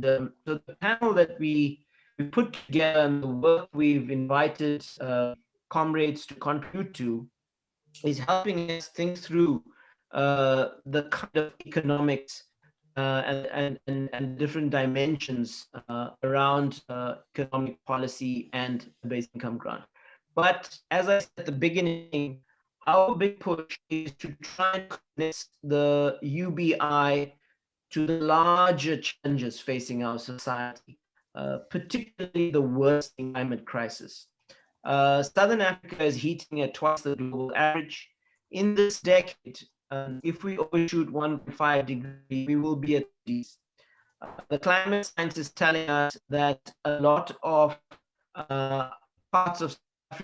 So the panel that we put together and the work we've invited comrades to contribute to is helping us think through the kind of economics and different dimensions around economic policy and the basic income grant. But as I said at the beginning, our big push is to try and connect the UBI to the larger challenges facing our society, particularly the worsening climate crisis. Southern Africa is heating at twice the global average. In this decade, if we overshoot 1.5 degrees, we will be at these. The climate science is telling us that a lot of parts of,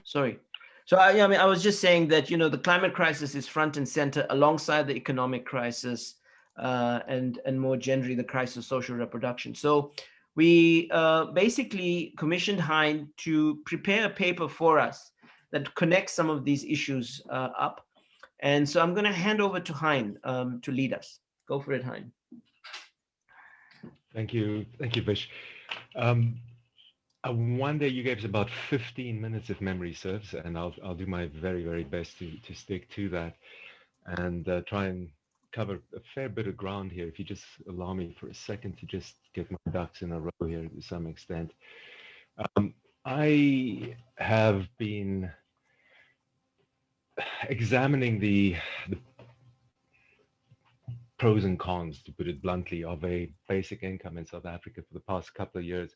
sorry. So I mean, I was just saying that, the climate crisis is front and center alongside the economic crisis and more generally the crisis of social reproduction. So we basically commissioned Hein to prepare a paper for us that connects some of these issues up. And so I'm going to hand over to Hein to lead us. Go for it, Hein. Thank you, Vish. One day you gave us about 15 minutes if memory serves, and I'll do my very, very best to stick to that and try and cover a fair bit of ground here. If you just allow me for a second to just get my ducks in a row here to some extent. I have been examining the pros and cons, to put it bluntly, of a basic income in South Africa for the past couple of years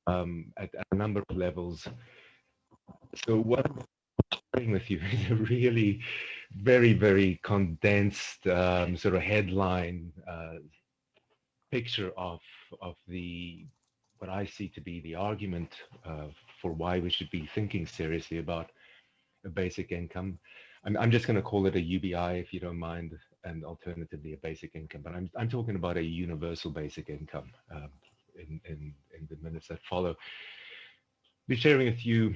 at a number of levels. So what I'm sharing with you is a really very, very condensed sort of headline picture of the what I see to be the argument for why we should be thinking seriously about a basic income. I'm just going to call it a UBI, if you don't mind, and alternatively a basic income. But I'm talking about a universal basic income in the minutes that follow. Be sharing with you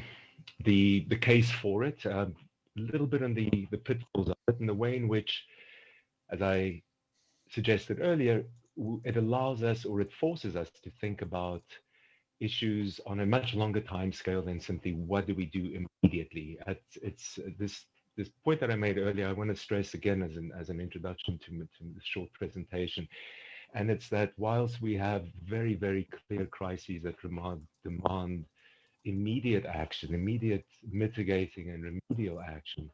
the case for it, a little bit on the pitfalls of it, and the way in which, as I suggested earlier, it allows us, or it forces us, to think about issues on a much longer time scale than simply what do we do immediately. It's this point that I made earlier, I want to stress again as an introduction to the short presentation, and it's that whilst we have very, very clear crises that demand immediate action, immediate mitigating and remedial action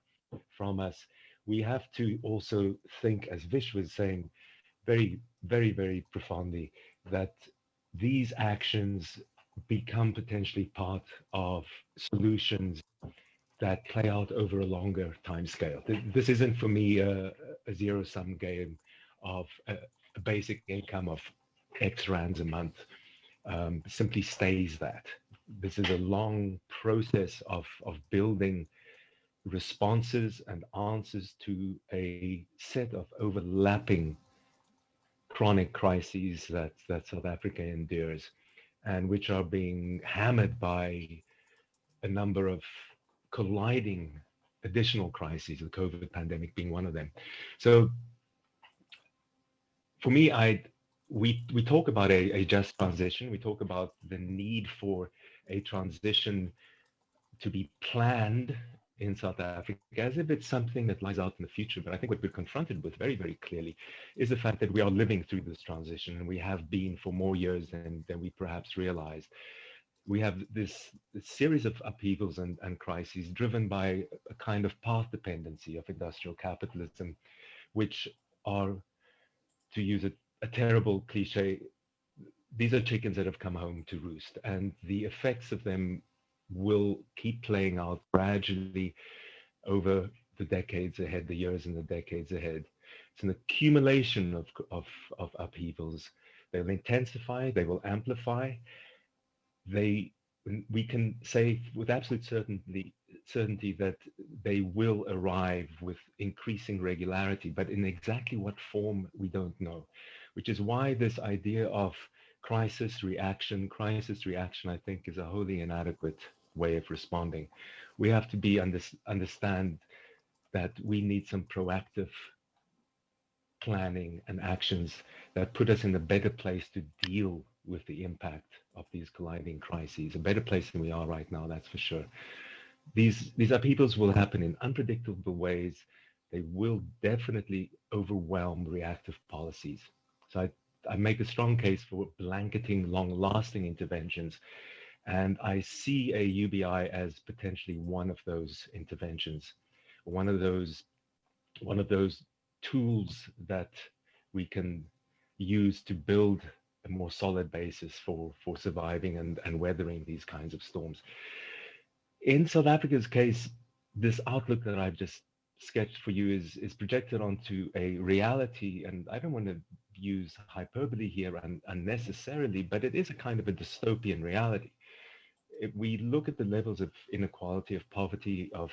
from us, we have to also think, as Vish was saying, very, very, very profoundly, that these actions become potentially part of solutions that play out over a longer time scale. This isn't for me a zero-sum game of a basic income of X rands a month. Simply stays that. This is a long process of building responses and answers to a set of overlapping chronic crises that South Africa endures, and which are being hammered by a number of colliding additional crises, the COVID pandemic being one of them. So for me, we talk about a just transition. We talk about the need for a transition to be planned in South Africa as if it's something that lies out in the future. But I think what we're confronted with very, very clearly is the fact that we are living through this transition, and we have been for more years than we perhaps realized. We have this series of upheavals and crises driven by a kind of path dependency of industrial capitalism, which are, to use a terrible cliche, these are chickens that have come home to roost, and the effects of them will keep playing out gradually over the decades ahead, the years and the decades ahead. It's an accumulation of upheavals. They will intensify, they will amplify. We can say with absolute certainty that they will arrive with increasing regularity, but in exactly what form we don't know, which is why this idea of crisis reaction, I think, is a wholly inadequate way of responding. We have to understand that we need some proactive planning and actions that put us in a better place to deal with the impact of these colliding crises, a better place than we are right now, that's for sure. These upheavals will happen in unpredictable ways. They will definitely overwhelm reactive policies. So I make a strong case for blanketing long-lasting interventions, and I see a UBI as potentially one of those interventions, one of those one of those tools that we can use to build a more solid basis for surviving and weathering these kinds of storms. In South Africa's case, this outlook that I've just sketched for you is projected onto a reality, and I don't want to use hyperbole here unnecessarily, but it is a kind of a dystopian reality. If we look at the levels of inequality, of poverty, of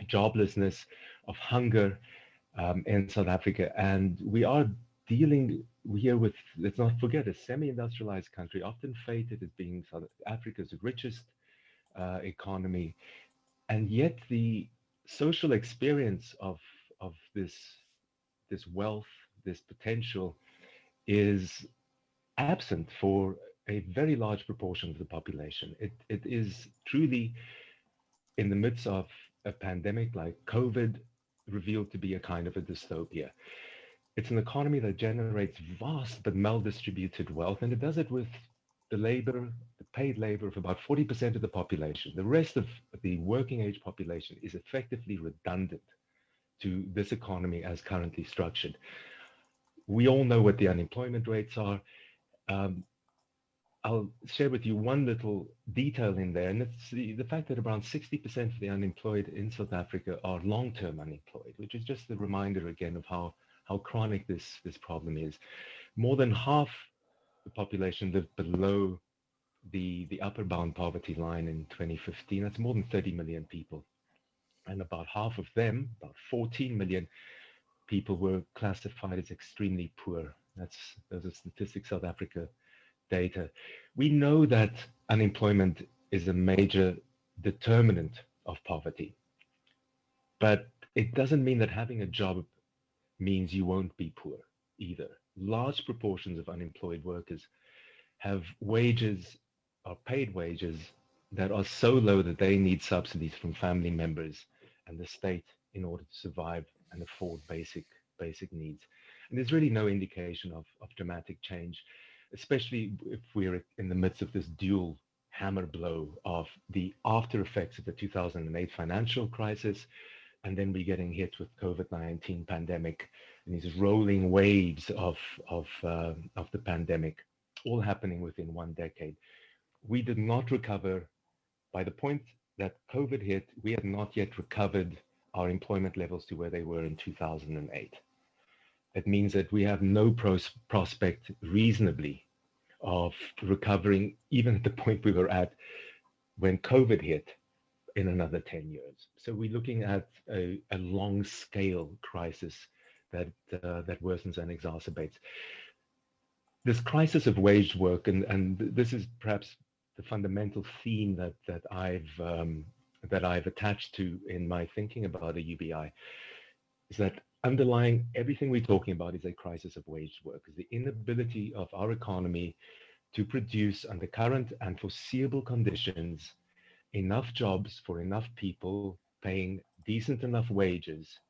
joblessness, of hunger in South Africa, and we are dealing here with, let's not forget, a semi-industrialized country, often fated as being South Africa's richest economy, and yet the social experience of this wealth, this potential, is absent for a very large proportion of the population. It is truly, in the midst of a pandemic like COVID, revealed to be a kind of a dystopia. It's an economy that generates vast but maldistributed wealth, and it does it with the labor, the paid labor of about 40% of the population. The rest of the working age population is effectively redundant to this economy as currently structured. We all know what the unemployment rates are. Um, I'll share with you one little detail in there, and it's the fact that around 60% of the unemployed in South Africa are long-term unemployed, which is just a reminder again of how chronic this problem is. More than half the population lived below the upper bound poverty line in 2015. That's more than 30 million people. And about half of them, about 14 million people, were classified as extremely poor. Those are Statistics South Africa data. We know that unemployment is a major determinant of poverty, but it doesn't mean that having a job means you won't be poor either. Large proportions of unemployed workers have wages or paid wages that are so low that they need subsidies from family members and the state in order to survive and afford basic needs. And there's really no indication of dramatic change, especially if we're in the midst of this dual hammer blow of the after effects of the 2008 financial crisis, and then we're getting hit with COVID-19 pandemic and these rolling waves of the pandemic, all happening within one decade. We did not recover. By the point that COVID hit, we had not yet recovered our employment levels to where they were in 2008. It means that we have no prospect reasonably of recovering even at the point we were at when COVID hit in another 10 years. So we're looking at a long scale crisis that worsens and exacerbates. This crisis of waged work, and this is perhaps the fundamental theme that I've attached to in my thinking about a UBI, is that underlying everything we're talking about is a crisis of waged work, is the inability of our economy to produce under current and foreseeable conditions enough jobs for enough people paying decent enough wages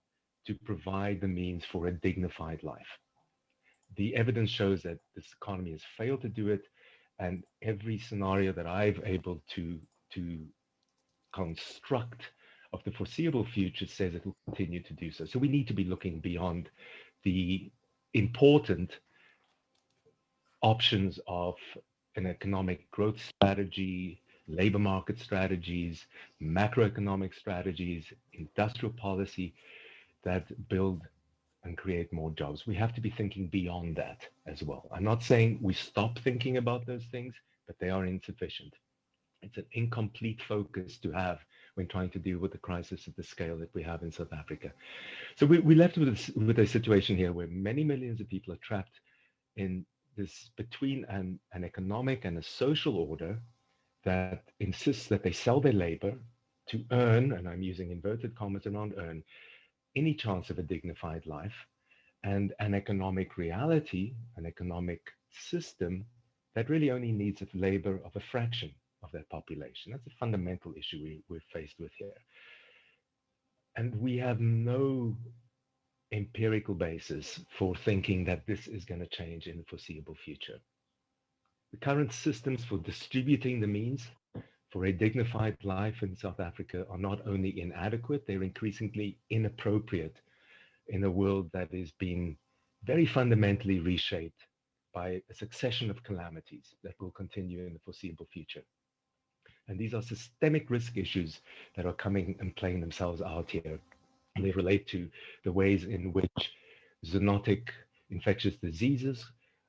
to provide the means for a dignified life. The evidence shows that this economy has failed to do it, and every scenario that I've able to construct of the foreseeable future says it will continue to do so. So we need to be looking beyond the important options of an economic growth strategy, labor market strategies, macroeconomic strategies, industrial policy that build and create more jobs. We have to be thinking beyond that as well. I'm not saying we stop thinking about those things, but they are insufficient. It's an incomplete focus to have when trying to deal with the crisis at the scale that we have in South Africa. So we're left with a situation here where many millions of people are trapped in this between an economic and a social order that insists that they sell their labor to earn, and I'm using inverted commas around earn, any chance of a dignified life, and an economic reality, an economic system that really only needs a labor of a fraction of that population. That's a fundamental issue we're faced with here. And we have no empirical basis for thinking that this is going to change in the foreseeable future. The current systems for distributing the means for a dignified life in South Africa are not only inadequate, they're increasingly inappropriate in a world that is being very fundamentally reshaped by a succession of calamities that will continue in the foreseeable future. And these are systemic risk issues that are coming and playing themselves out here. They relate to the ways in which zoonotic infectious diseases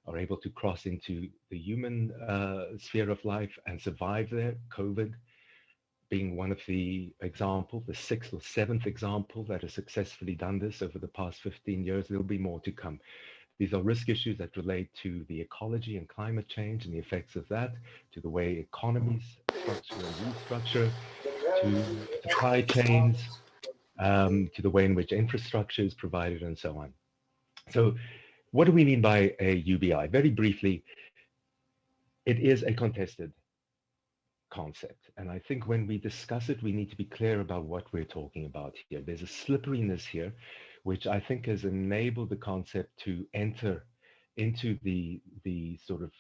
are able to cross into the human sphere of life and survive there. COVID being one of the examples, the sixth or seventh example that has successfully done this over the past 15 years. There'll be more to come. These are risk issues that relate to the ecology and climate change and the effects of that, to the way economies structure and restructure, to supply chains, to the way in which infrastructure is provided, and so on. So what do we mean by a UBI? Very briefly, it is a contested concept. And I think when we discuss it, we need to be clear about what we're talking about here. There's a slipperiness here, which I think has enabled the concept to enter into the sort of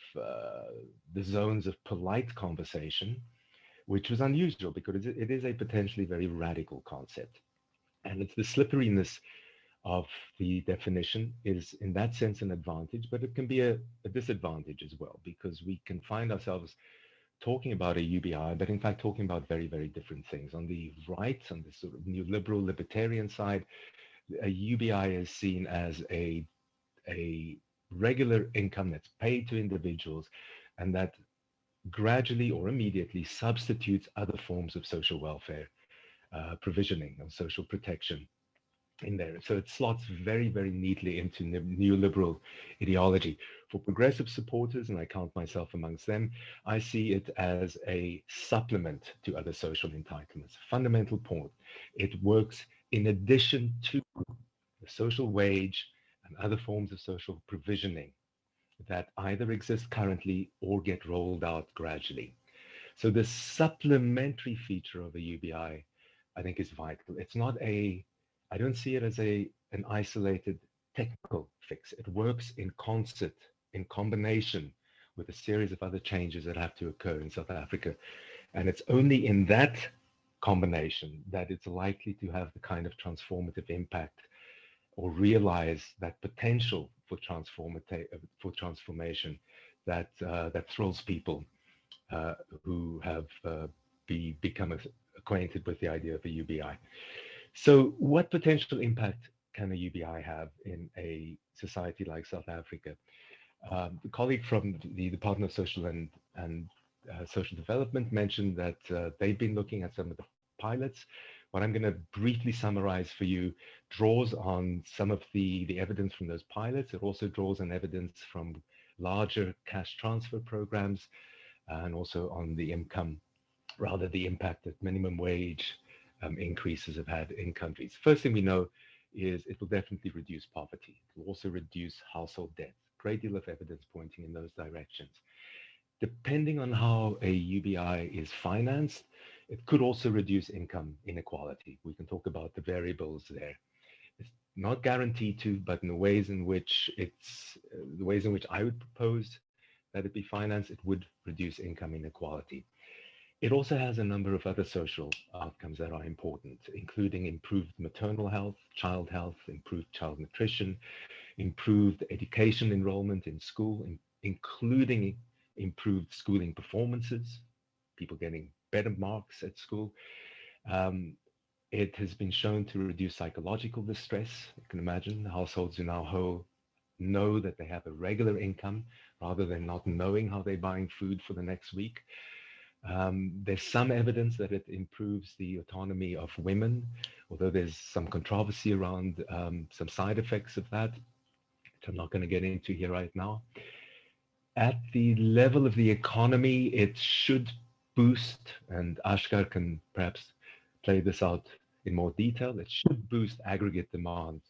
the zones of polite conversation, which was unusual because it is a potentially very radical concept. And it's the slipperiness of the definition is in that sense an advantage, but it can be a disadvantage as well, because we can find ourselves talking about a UBI, but in fact talking about very, very different things. On the right, on the sort of neoliberal libertarian side, a UBI is seen as a regular income that's paid to individuals and that gradually or immediately substitutes other forms of social welfare provisioning or social protection in there. So it slots very, very neatly into neoliberal ideology. For progressive supporters, and I count myself amongst them, I see it as a supplement to other social entitlements. Fundamental point. It works in addition to the social wage and other forms of social provisioning that either exist currently or get rolled out gradually. So the supplementary feature of a UBI, I think, is vital. It's not I don't see it as an isolated technical fix. It works in concert, in combination with a series of other changes that have to occur in South Africa. And it's only in that combination that it's likely to have the kind of transformative impact or realize that potential for transformation that thrills people who have become acquainted with the idea of a UBI. So what potential impact can a UBI have in a society like South Africa? The colleague from the Department of Social and Social Development mentioned that they've been looking at some of the pilots. What I'm going to briefly summarize for you draws on some of the evidence from those pilots. It also draws on evidence from larger cash transfer programs and also on the income, rather the impact that minimum wage increases have had in countries. First thing we know is it will definitely reduce poverty. It will also reduce household debt. Great deal of evidence pointing in those directions. Depending on how a UBI is financed, it could also reduce income inequality. We can talk about the variables there. It's not guaranteed to, but in the ways in which I would propose that it be financed, it would reduce income inequality. It also has a number of other social outcomes that are important, including improved maternal health, improved child nutrition, improved education enrollment in school, including improved schooling performances, people getting better marks at school. It has been shown to reduce psychological distress. You can imagine households who now know that they have a regular income rather than not knowing how they're buying food for the next week. There's some evidence that it improves the autonomy of women, although there's some controversy around some side effects of that, which I'm not going to get into here right now. At the level of the economy, it should boost, and Asghar can perhaps play this out in more detail, it should boost aggregate demand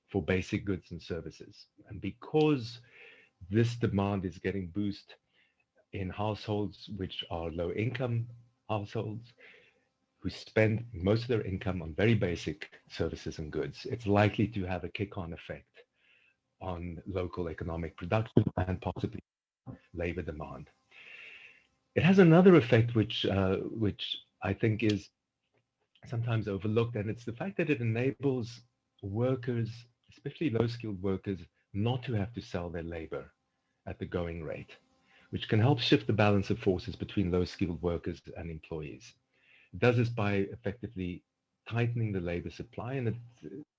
for basic goods and services. And because this demand is getting boosted in households which are low income households who spend most of their income on very basic services and goods, it's likely to have a kick-on effect on local economic production and possibly labor demand. It has another effect which I think is sometimes overlooked, and it's the fact that it enables workers, especially low-skilled workers, not to have to sell their labor at the going rate, which can help shift the balance of forces between low-skilled workers and employees. It does this by effectively tightening the labor supply, and it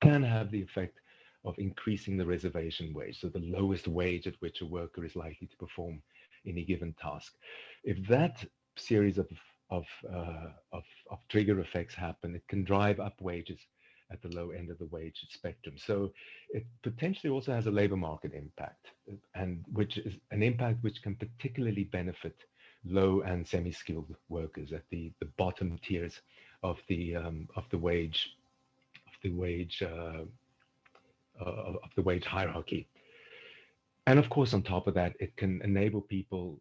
can have the effect of increasing the reservation wage, so the lowest wage at which a worker is likely to perform any given task. If that series of trigger effects happen, it can drive up wages at the low end of the wage spectrum. So it potentially also has a labor market impact, and which is an impact which can particularly benefit low and semi-skilled workers at the bottom tiers of the wage hierarchy. And of course, on top of that, it can enable people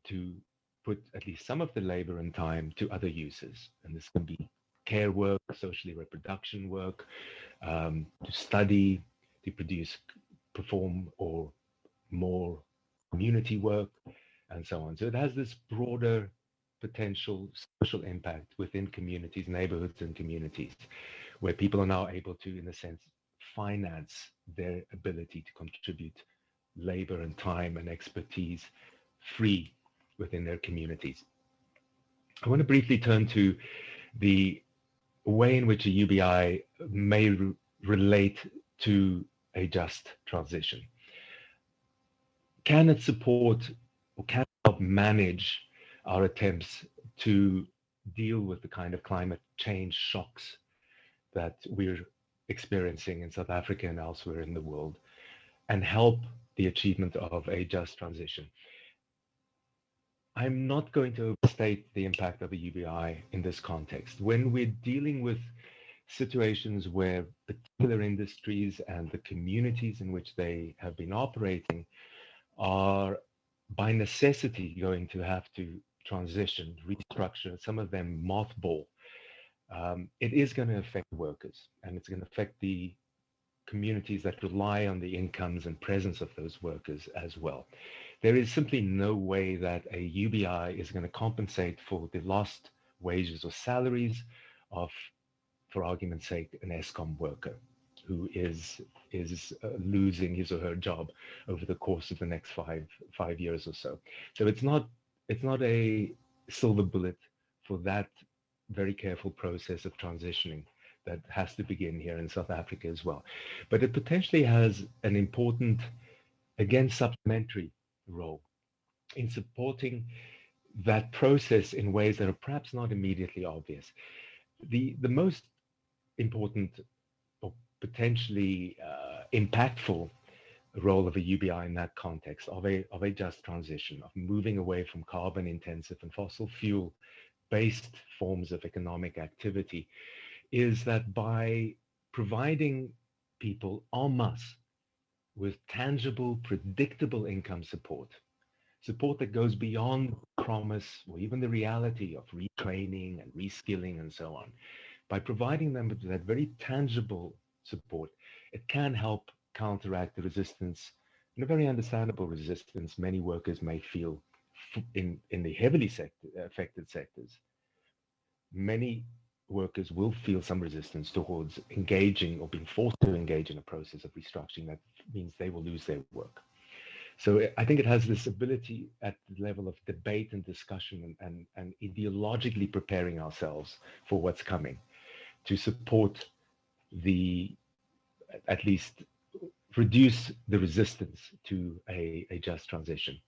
to put at least some of the labor and time to other uses. And this can be care work, socially reproduction work, to study, to produce, perform, or more community work, and so on. So it has this broader potential social impact within communities, neighborhoods, and communities, where people are now able to, in a sense, finance their ability to contribute labor and time and expertise free within their communities. I want to briefly turn to the way in which a UBI may relate to a just transition. Can it support or can it help manage our attempts to deal with the kind of climate change shocks that we're experiencing in South Africa and elsewhere in the world, and help the achievement of a just transition? I'm not going to overstate the impact of a UBI in this context. When we're dealing with situations where particular industries and the communities in which they have been operating are by necessity going to have to transition, restructure, some of them mothball, it is going to affect workers, and it's going to affect the communities that rely on the incomes and presence of those workers as well. There is simply no way that a UBI is going to compensate for the lost wages or salaries of, for argument's sake, an ESCOM worker who is losing his or her job over the course of the next five years or so. So it's not a silver bullet for that very careful process of transitioning that has to begin here in South Africa as well. But it potentially has an important, again, supplementary role in supporting that process in ways that are perhaps not immediately obvious. The most important or potentially impactful role of a UBI in that context of a just transition, of moving away from carbon intensive and fossil fuel based forms of economic activity, is that by providing people en masse with tangible, predictable income support that goes beyond promise or even the reality of retraining and reskilling and so on. By providing them with that very tangible support, it can help counteract the resistance, and a very understandable resistance many workers may feel in the heavily affected sectors. Many workers will feel some resistance towards engaging or being forced to engage in a process of restructuring that means they will lose their work. So I think it has this ability at the level of debate and discussion and ideologically preparing ourselves for what's coming to support the, at least reduce the resistance to a just transition.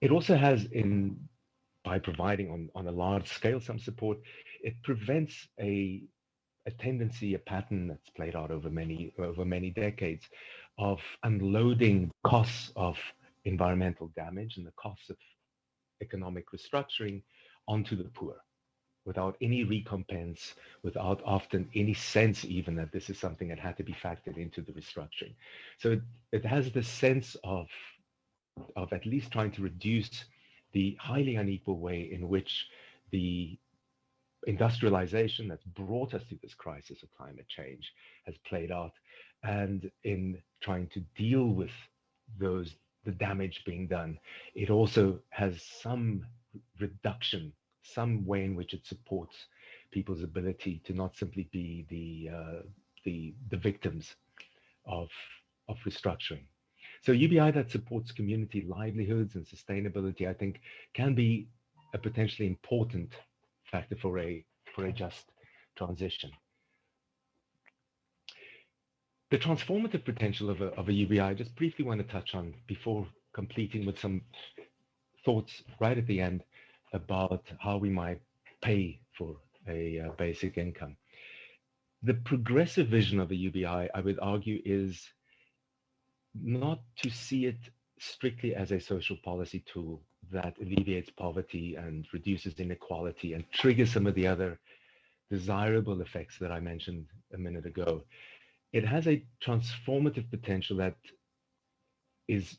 It also has by providing on a large scale some support, it prevents a tendency, a pattern that's played out over many decades of unloading costs of environmental damage and the costs of economic restructuring onto the poor without any recompense, without often any sense even that this is something that had to be factored into the restructuring. So it has this sense of at least trying to reduce the highly unequal way in which the industrialization that's brought us to this crisis of climate change has played out, and in trying to deal with the damage being done, it also has some reduction, some way in which it supports people's ability to not simply be the victims of restructuring. So UBI that supports community livelihoods and sustainability, I think, can be a potentially important factor for a just transition. The transformative potential of a UBI, I just briefly want to touch on before completing with some thoughts right at the end about how we might pay for a basic income. The progressive vision of a UBI, I would argue, is not to see it strictly as a social policy tool that alleviates poverty and reduces inequality and triggers some of the other desirable effects that I mentioned a minute ago. It has a transformative potential that is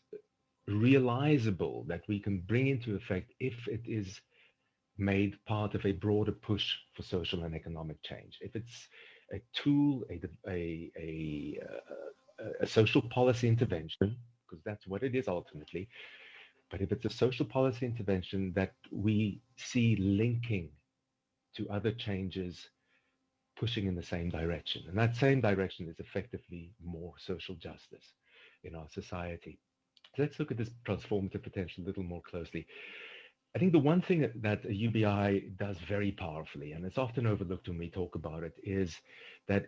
realizable, that we can bring into effect if it is made part of a broader push for social and economic change. If it's a tool, a social policy intervention, because that's what it is ultimately, but if it's a social policy intervention that we see linking to other changes pushing in the same direction, and that same direction is effectively more social justice in our society. So let's look at this transformative potential a little more closely. I think the one thing that a UBI does very powerfully, and it's often overlooked when we talk about it, is that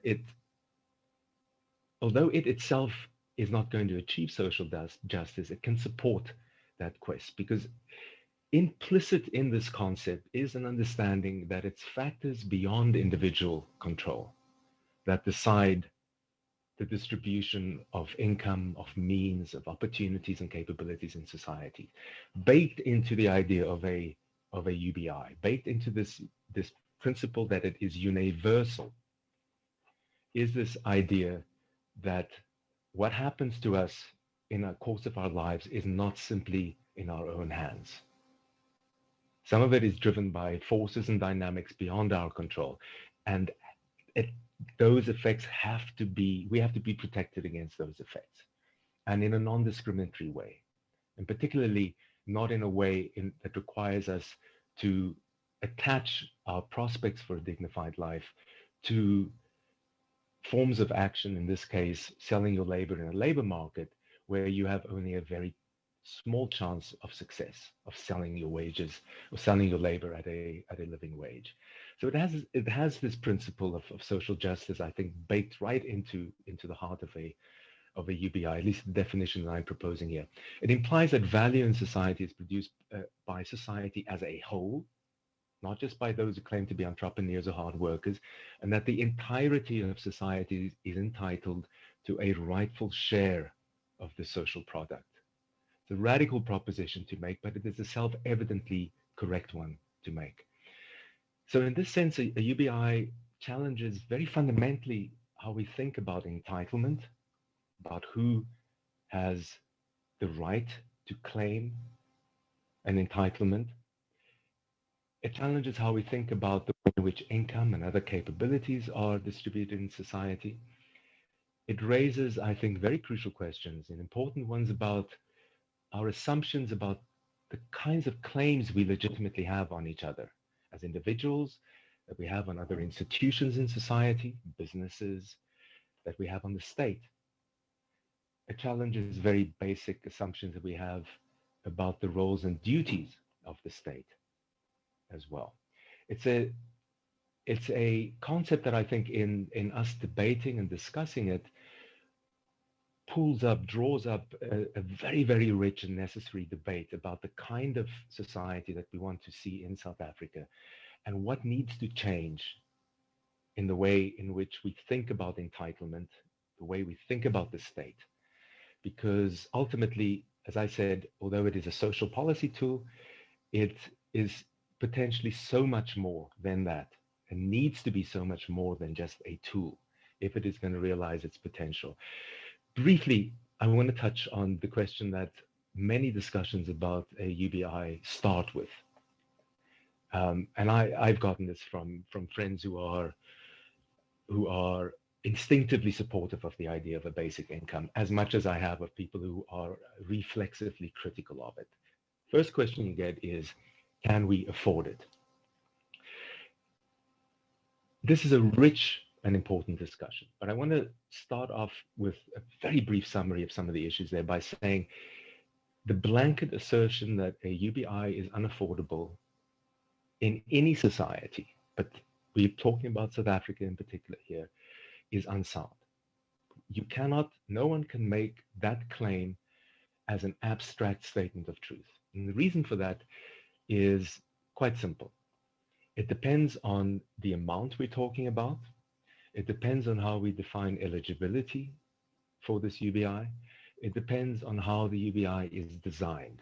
although it itself is not going to achieve social justice, it can support that quest, because implicit in this concept is an understanding that it's factors beyond individual control that decide the distribution of income, of means, of opportunities and capabilities in society, baked into the idea of a UBI, baked into this principle that it is universal, is this idea that what happens to us in the course of our lives is not simply in our own hands. Some of it is driven by forces and dynamics beyond our control, and it, those effects we have to be protected against those effects, and in a non-discriminatory way, and particularly not in a way that requires us to attach our prospects for a dignified life to forms of action, in this case, selling your labor in a labor market where you have only a very small chance of success of selling your wages or selling your labor at a living wage. So it has this principle of social justice, I think, baked right into the heart of a UBI, at least the definition that I'm proposing here. It implies that value in society is produced by society as a whole, not just by those who claim to be entrepreneurs or hard workers, and that the entirety of society is entitled to a rightful share of the social product. It's a radical proposition to make, but it is a self-evidently correct one to make. So in this sense, a UBI challenges very fundamentally how we think about entitlement, about who has the right to claim an entitlement. It challenges how we think about the way in which income and other capabilities are distributed in society. It raises, I think, very crucial questions and important ones about our assumptions about the kinds of claims we legitimately have on each other as individuals, that we have on other institutions in society, businesses, that we have on the state. It challenges very basic assumptions that we have about the roles and duties of the state as well. It's a concept that I think in us debating and discussing it draws up a very, very rich and necessary debate about the kind of society that we want to see in South Africa and what needs to change in the way in which we think about entitlement, the way we think about the state. Because ultimately, as I said, although it is a social policy tool, it is potentially so much more than that, and needs to be so much more than just a tool if it is going to realize its potential. Briefly, I want to touch on the question that many discussions about a UBI start with. And I've gotten this from friends who are instinctively supportive of the idea of a basic income, as much as I have of people who are reflexively critical of it. First question you get is, can we afford it? This is a rich and important discussion, but I want to start off with a very brief summary of some of the issues there by saying the blanket assertion that a UBI is unaffordable in any society, but we're talking about South Africa in particular here, is unsound. You cannot, no one can make that claim as an abstract statement of truth. And the reason for that is quite simple. It depends on the amount we're talking about. It depends on how we define eligibility for this UBI. It depends on how the UBI is designed.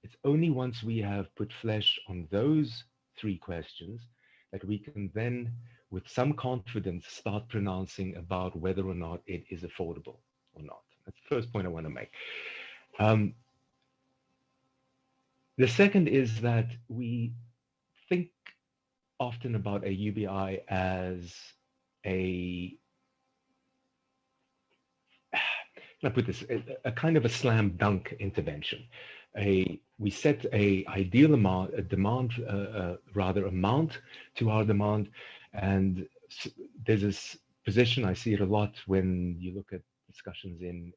It's only once we have put flesh on those three questions that we can then, with some confidence, start pronouncing about whether or not it is affordable or not. That's the first point I want to make. The second is that we think often about a UBI as a, I put this, a kind of a slam dunk intervention. We set a ideal amount, a demand, rather amount to our demand, and there's this position, I see it a lot when you look at discussions in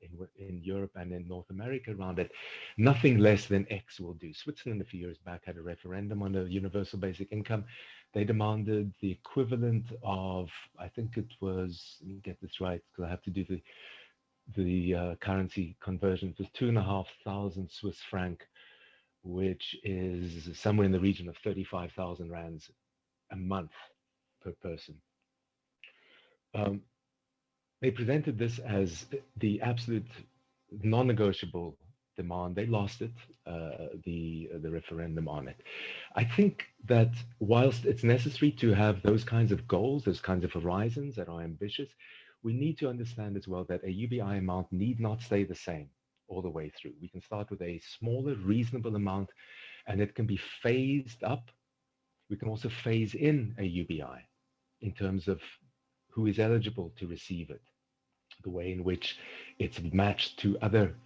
Europe and in North America around it. Nothing less than X will do. Switzerland a few years back had a referendum on a universal basic income. They demanded the equivalent of, I think it was, let me get this right because I have to do the currency conversion. It was 2,500 Swiss franc, which is somewhere in the region of 35,000 rands a month per person. They presented this as the absolute non-negotiable demand. They lost it, the referendum on it. I think that whilst it's necessary to have those kinds of goals, those kinds of horizons that are ambitious, we need to understand as well that a UBI amount need not stay the same all the way through. We can start with a smaller, reasonable amount, and it can be phased up. We can also phase in a UBI in terms of who is eligible to receive it, the way in which it's matched to other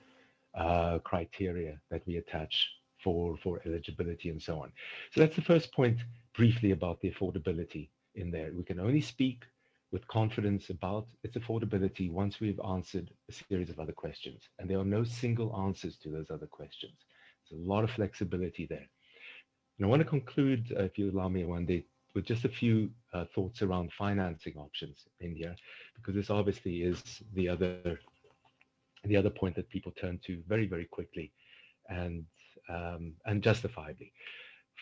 criteria that we attach for eligibility and so on. So that's the first point briefly about the affordability in there. We can only speak with confidence about its affordability once we've answered a series of other questions. And there are no single answers to those other questions. There's a lot of flexibility there. And I want to conclude, if you allow me, Wendy, with just a few thoughts around financing options in here, because this obviously is the other point that people turn to very, very quickly and justifiably.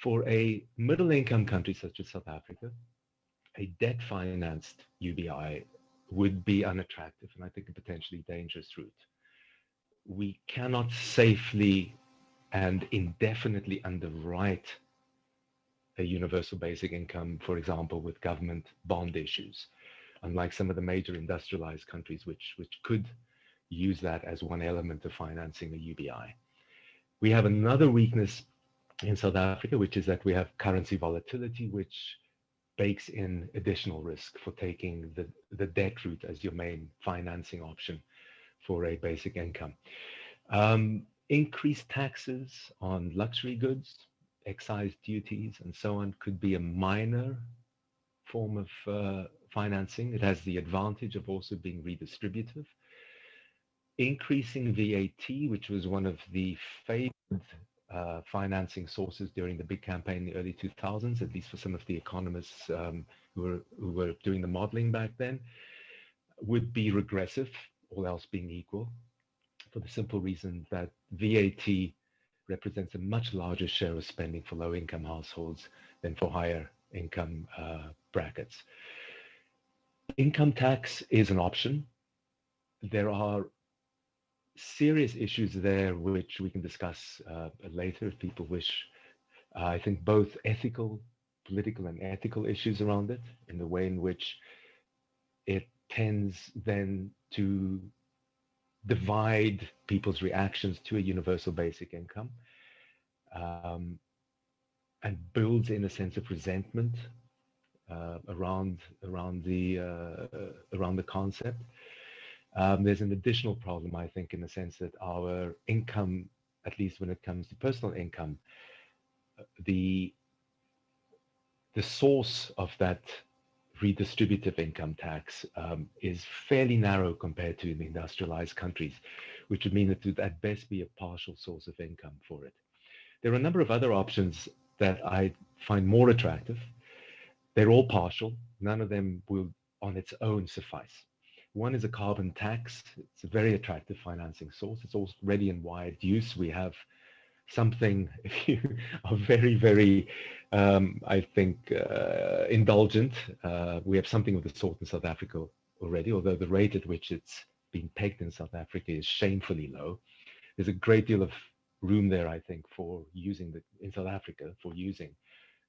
For a middle-income country such as South Africa, a debt-financed UBI would be unattractive and I think a potentially dangerous route. We cannot safely and indefinitely underwrite a universal basic income, for example, with government bond issues, unlike some of the major industrialized countries which could use that as one element of financing a UBI. We have another weakness in South Africa, which is that we have currency volatility, which bakes in additional risk for taking the debt route as your main financing option for a basic income. Increased taxes on luxury goods, excise duties, and so on could be a minor form of financing. It has the advantage of also being redistributive. Increasing VAT, which was one of the favored financing sources during the big campaign in the early 2000s, at least for some of the economists who were doing the modeling back then, would be regressive, all else being equal, for the simple reason that VAT represents a much larger share of spending for low-income households than for higher income brackets. Income tax is an option. There are serious issues there which we can discuss later if people wish. I think both ethical, political and ethical issues around it, in the way in which it tends then to divide people's reactions to a universal basic income, um, and builds in a sense of resentment around the concept. There's an additional problem, I think, in the sense that our income, at least when it comes to personal income, the source of that redistributive income tax is fairly narrow compared to the industrialized countries, which would mean that it would at best be a partial source of income for it. There are a number of other options that I find more attractive. They're all partial. None of them will on its own suffice. One is a carbon tax. It's a very attractive financing source. It's already in wide use. We have something, if you are very, very, I think, indulgent, we have something of the sort in South Africa already, although the rate at which it's being pegged in South Africa is shamefully low. There's a great deal of room there, I think, for using in South Africa, for using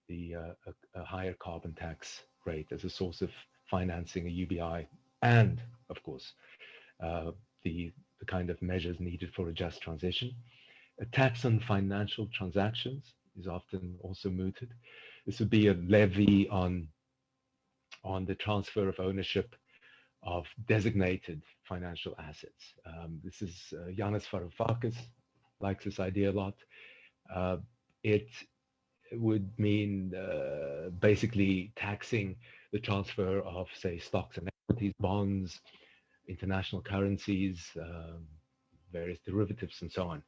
a higher carbon tax rate as a source of financing a UBI, and of course uh, the kind of measures needed for a just transition. A tax on financial transactions is often also mooted. This would be a levy on the transfer of ownership of designated financial assets. This is Yanis Varoufakis likes this idea a lot. Uh, it would mean basically taxing the transfer of, say, stocks and equities, bonds, international currencies, various derivatives, and so on.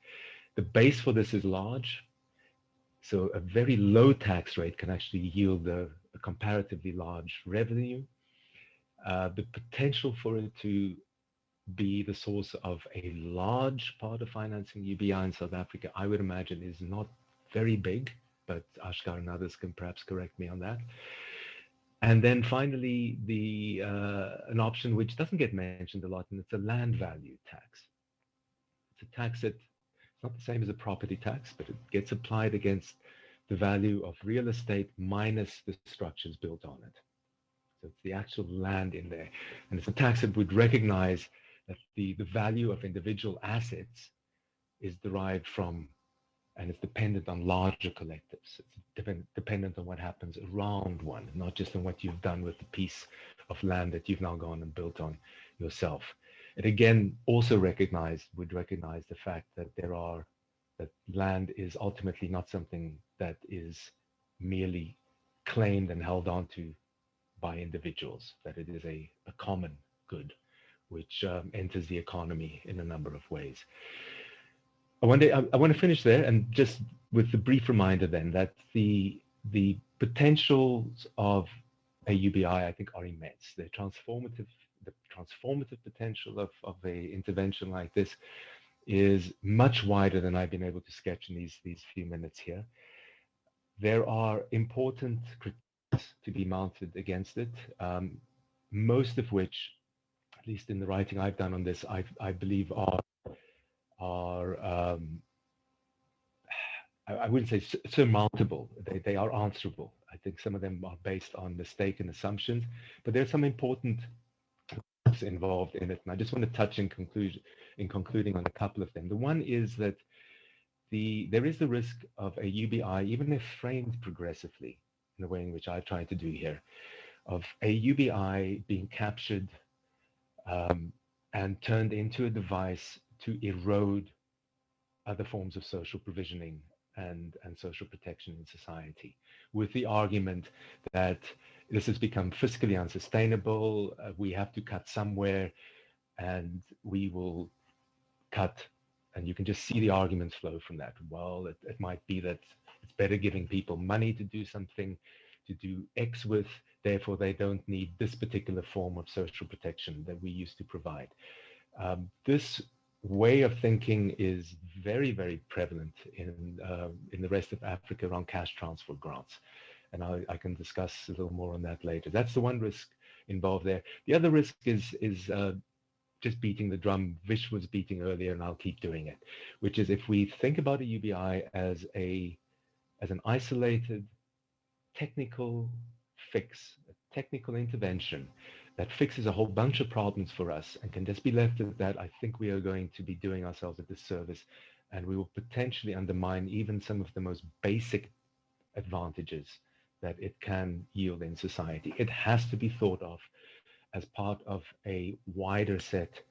The base for this is large, so a very low tax rate can actually yield a comparatively large revenue. The potential for it to be the source of a large part of financing UBI in South Africa, I would imagine, is not very big, but Asghar and others can perhaps correct me on that. And then finally, an option which doesn't get mentioned a lot, and it's a land value tax. It's a tax that it's not the same as a property tax, but it gets applied against the value of real estate minus the structures built on it. So it's the actual land in there. And it's a tax that would recognize that the value of individual assets is derived from, and it's dependent on larger collectives. It's dependent on what happens around one, not just on what you've done with the piece of land that you've now gone and built on yourself. It again also would recognize the fact that that land is ultimately not something that is merely claimed and held on to by individuals, that it is a common good which enters the economy in a number of ways. I want to finish there, and just with the brief reminder then that the potentials of a UBI, I think, are immense. The transformative potential of a intervention like this is much wider than I've been able to sketch in these few minutes here. There are important critiques to be mounted against it, most of which, at least in the writing I've done on this, I believe are I wouldn't say surmountable. They are answerable. I think some of them are based on mistaken assumptions, but there's some important involved in it. And I just want to touch in concluding on a couple of them. The one is that there is the risk of a UBI, even if framed progressively in the way in which I've tried to do here, of a UBI being captured and turned into a device to erode other forms of social provisioning and social protection in society, with the argument that this has become fiscally unsustainable, we have to cut somewhere, and we will cut, and you can just see the arguments flow from that. Well, it might be that it's better giving people money to do something, to do X with, therefore they don't need this particular form of social protection that we used to provide. This way of thinking is very, very prevalent in the rest of Africa around cash transfer grants. And I can discuss a little more on that later. That's the one risk involved there. The other risk is just beating the drum Vish was beating earlier, and I'll keep doing it, which is if we think about a UBI as an isolated technical fix, a technical intervention that fixes a whole bunch of problems for us and can just be left at that, I think we are going to be doing ourselves a disservice, and we will potentially undermine even some of the most basic advantages that it can yield in society. It has to be thought of as part of a wider set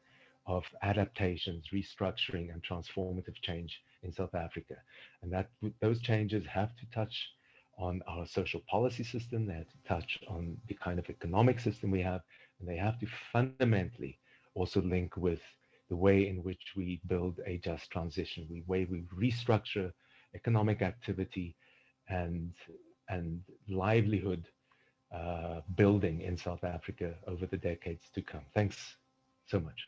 of adaptations, restructuring, and transformative change in South Africa. And that those changes have to touch on our social policy system, they have to touch on the kind of economic system we have, and they have to fundamentally also link with the way in which we build a just transition, the way we restructure economic activity and livelihood building in South Africa over the decades to come. Thanks so much.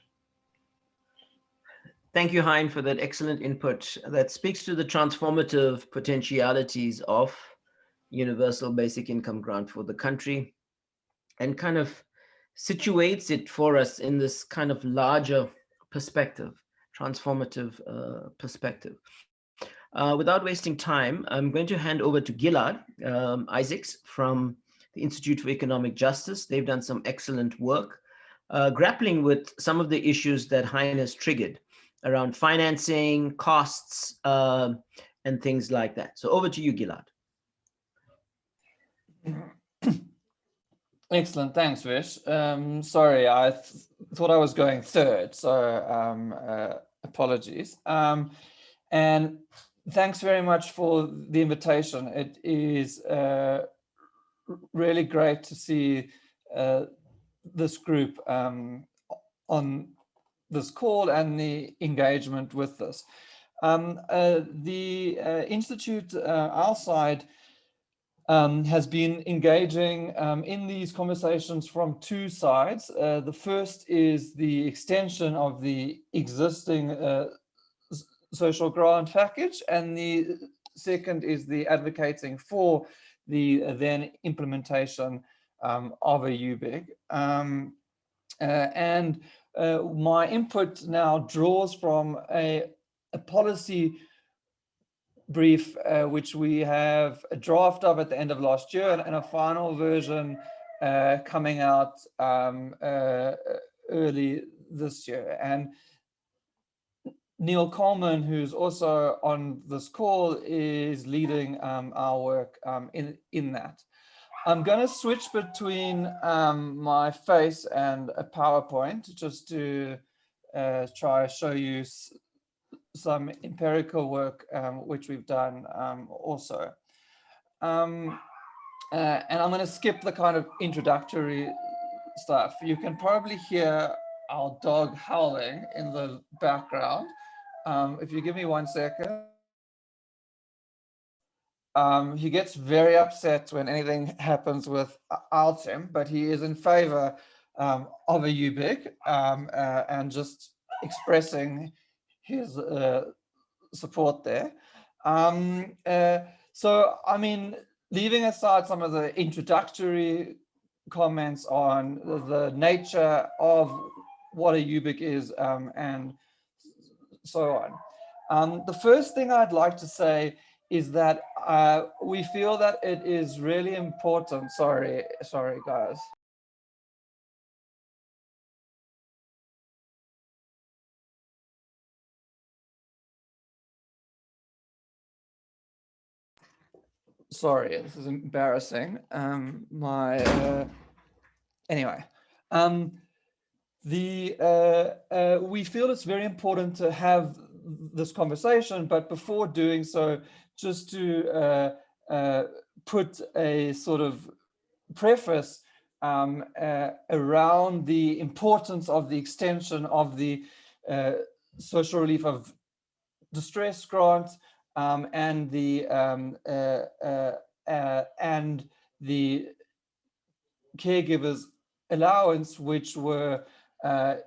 Thank you, Hein, for that excellent input that speaks to the transformative potentialities of universal basic income grant for the country and kind of situates it for us in this kind of larger perspective, transformative perspective. Without wasting time, I'm going to hand over to Gilad Isaacs from the Institute for Economic Justice. They've done some excellent work grappling with some of the issues that Hein has triggered around financing, costs, and things like that. So over to you, Gilad. Excellent, thanks, Vish. Sorry, I thought I was going third, so apologies. And thanks very much for the invitation. It is really great to see this group on this call and the engagement with this. The Institute, our side, has been engaging in these conversations from two sides. The first is the extension of the existing social grant package, and the second is the advocating for the then implementation of a UBIG. And my input now draws from a policy brief, which we have a draft of at the end of last year and a final version coming out early this year. And Neil Coleman, who's also on this call, is leading our work in that. I'm going to switch between my face and a PowerPoint just to try to show you some empirical work which we've done also. And I'm going to skip the kind of introductory stuff. You can probably hear our dog howling in the background. If you give me 1 second. He gets very upset when anything happens without him, but he is in favor of a UBIG and just expressing his support there. So, I mean, leaving aside some of the introductory comments on the nature of what a UBIG is and so on. The first thing I'd like to say is that we feel that it is really important. Sorry, guys. Sorry, this is embarrassing. Anyway, we feel it's very important to have this conversation, but before doing so, just to put a sort of preface around the importance of the extension of the social relief of distress grant and the caregivers allowance, which were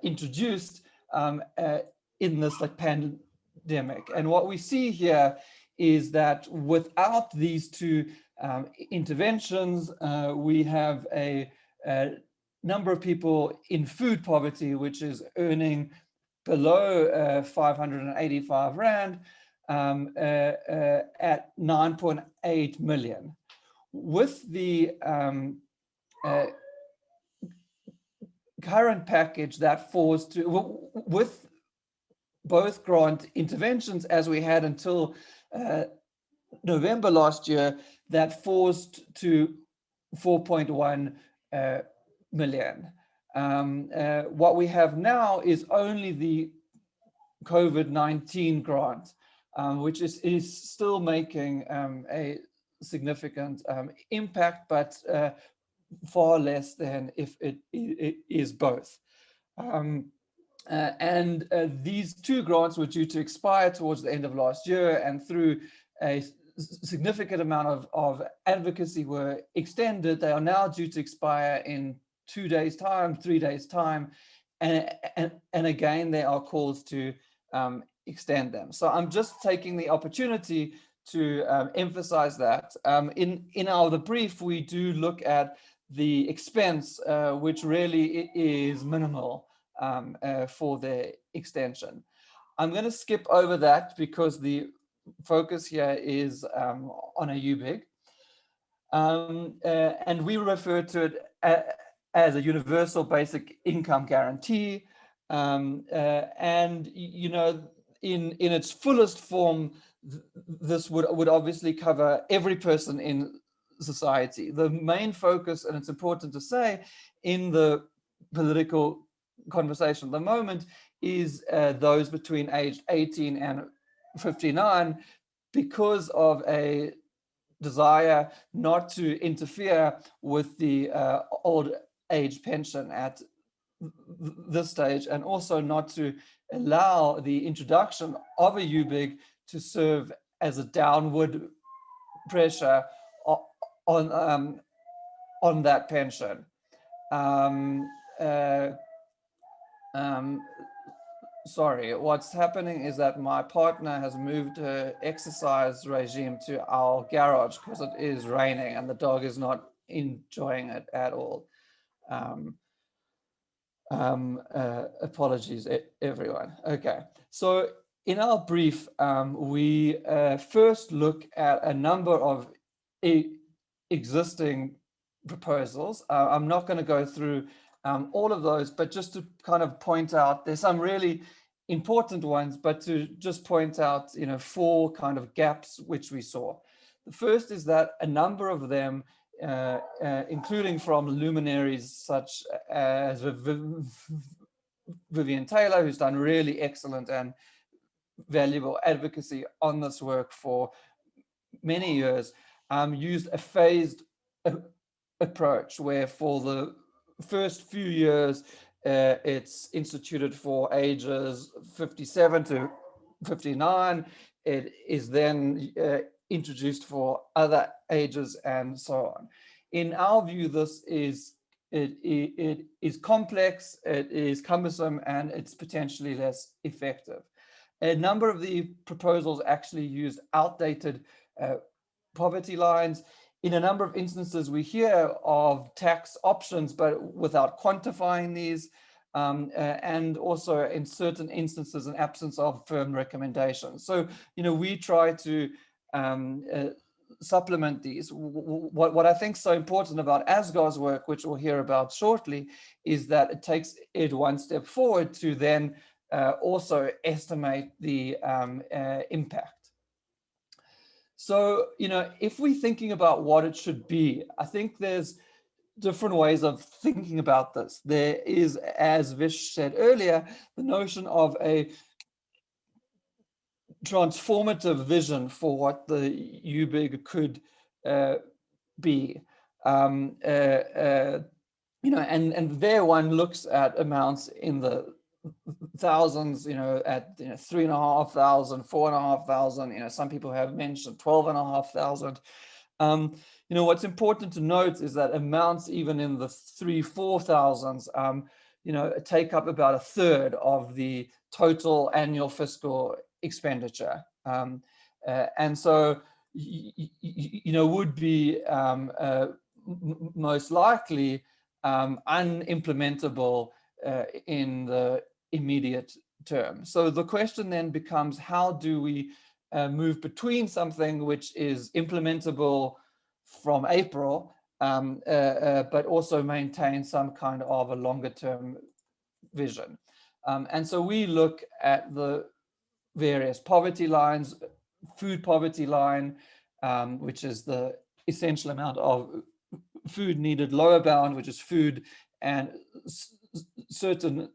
introduced in this pandemic. And what we see here is that without these two interventions, we have a number of people in food poverty, which is earning below 585 Rand at 9.8 million. With the current package that falls to, with both grant interventions as we had until November last year, that falls to 4.1 million. What we have now is only the COVID-19 grant, which is still making a significant impact, but far less than if it is both. These two grants were due to expire towards the end of last year, and through a significant amount of advocacy were extended. They are now due to expire in 2 days' time, 3 days' time, and again there are calls to extend them. So I'm just taking the opportunity to emphasize that. In the brief, we do look at the expense, which really is minimal for the extension. I'm going to skip over that because the focus here is on a UBIG. And we refer to it as a universal basic income guarantee. And, you know, in its fullest form, this would obviously cover every person in society. The main focus, and it's important to say, in the political conversation at the moment is those between age 18 and 59, because of a desire not to interfere with the old age pension at this stage, and also not to allow the introduction of a UBIG to serve as a downward pressure on that pension. Sorry, what's happening is that my partner has moved her exercise regime to our garage because it is raining and the dog is not enjoying it at all. Apologies, everyone. Okay, so in our brief, we first look at a number of existing proposals. I'm not going to go through all of those, but just to kind of point out, there's some really important ones, but to just point out, you know, 4 kind of gaps which we saw. The first is that a number of them, including from luminaries such as Vivian Taylor, who's done really excellent and valuable advocacy on this work for many years, used a phased approach where for the first few years it's instituted for ages 57 to 59. It is then introduced for other ages and so on. In our view, this is it is complex, it is cumbersome, and it's potentially less effective. A number of the proposals actually use outdated poverty lines. In a number of instances, we hear of tax options, but without quantifying these, and also in certain instances, an absence of firm recommendations. So, you know, we try to supplement these. What I think is so important about Asghar's work, which we'll hear about shortly, is that it takes it one step forward to then also estimate the impact. So, you know, if we're thinking about what it should be, I think there's different ways of thinking about this. There is, as Vish said earlier, the notion of a transformative vision for what the UBIG could be. You know, and there one looks at amounts in the thousands, you know, at 3,500, 4,500, you know, some people have mentioned 12,500. You know, what's important to note is that amounts even in the 3,000-4,000s, you know, take up about 1/3 of the total annual fiscal expenditure. And so, you know, would be most likely unimplementable in the immediate term. So the question then becomes, how do we move between something which is implementable from April but also maintain some kind of a longer term vision. And so we look at the various poverty lines, food poverty line, which is the essential amount of food needed, lower bound, which is food and certain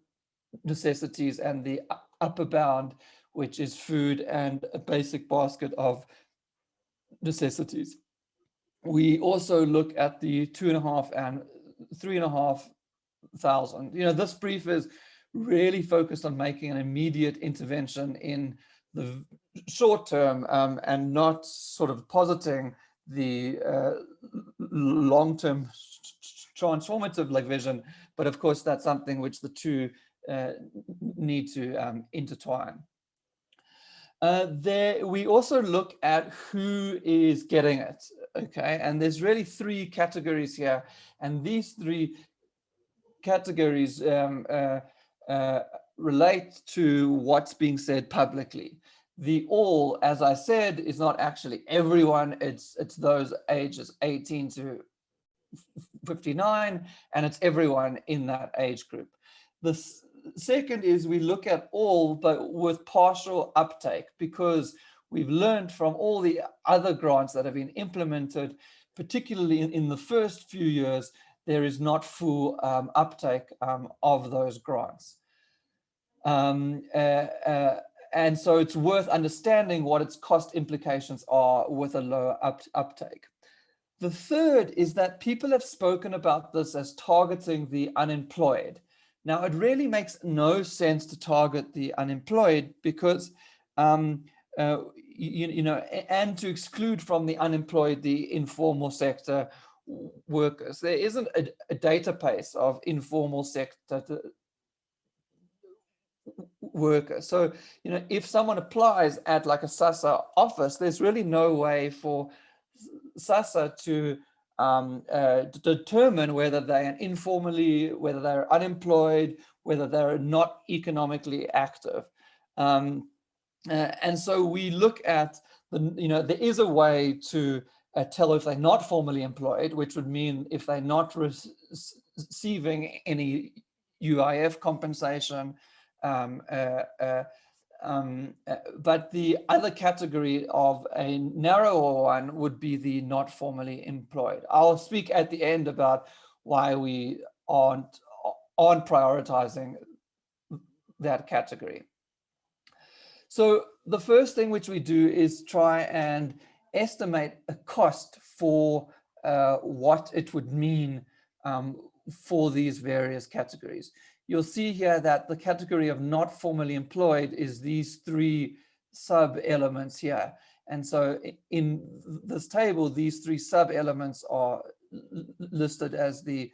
necessities, and the upper bound, which is food and a basic basket of necessities. We also look at the 2.5 and 3.5 thousand. This brief is really focused on making an immediate intervention in the short term, and not sort of positing the long-term transformative vision. But of course, that's something which the two need to intertwine. We also look at who is getting it, okay? And there's really three categories here, and these three categories relate to what's being said publicly. The all, as I said, is not actually everyone. It's those ages 18 to 59, and it's everyone in that age group. The second is we look at all, but with partial uptake, because we've learned from all the other grants that have been implemented, particularly in the first few years, there is not full uptake of those grants. And so it's worth understanding what its cost implications are with a lower uptake. The third is that people have spoken about this as targeting the unemployed. Now, it really makes no sense to target the unemployed because, and to exclude from the unemployed the informal sector workers. There isn't a database of informal sector workers. So, if someone applies at like a SASSA office, there's really no way for SASSA to determine whether they're informally, whether they're unemployed, whether they're not economically active. And so we look at there is a way to tell if they're not formally employed, which would mean if they're not receiving any UIF compensation. But the other category of a narrower one would be the not formally employed. I'll speak at the end about why we aren't prioritizing that category. So the first thing which we do is try and estimate a cost for what it would mean for these various categories. You'll see here that the category of not formally employed is these three sub-elements here. And so in this table, these three sub-elements are listed as the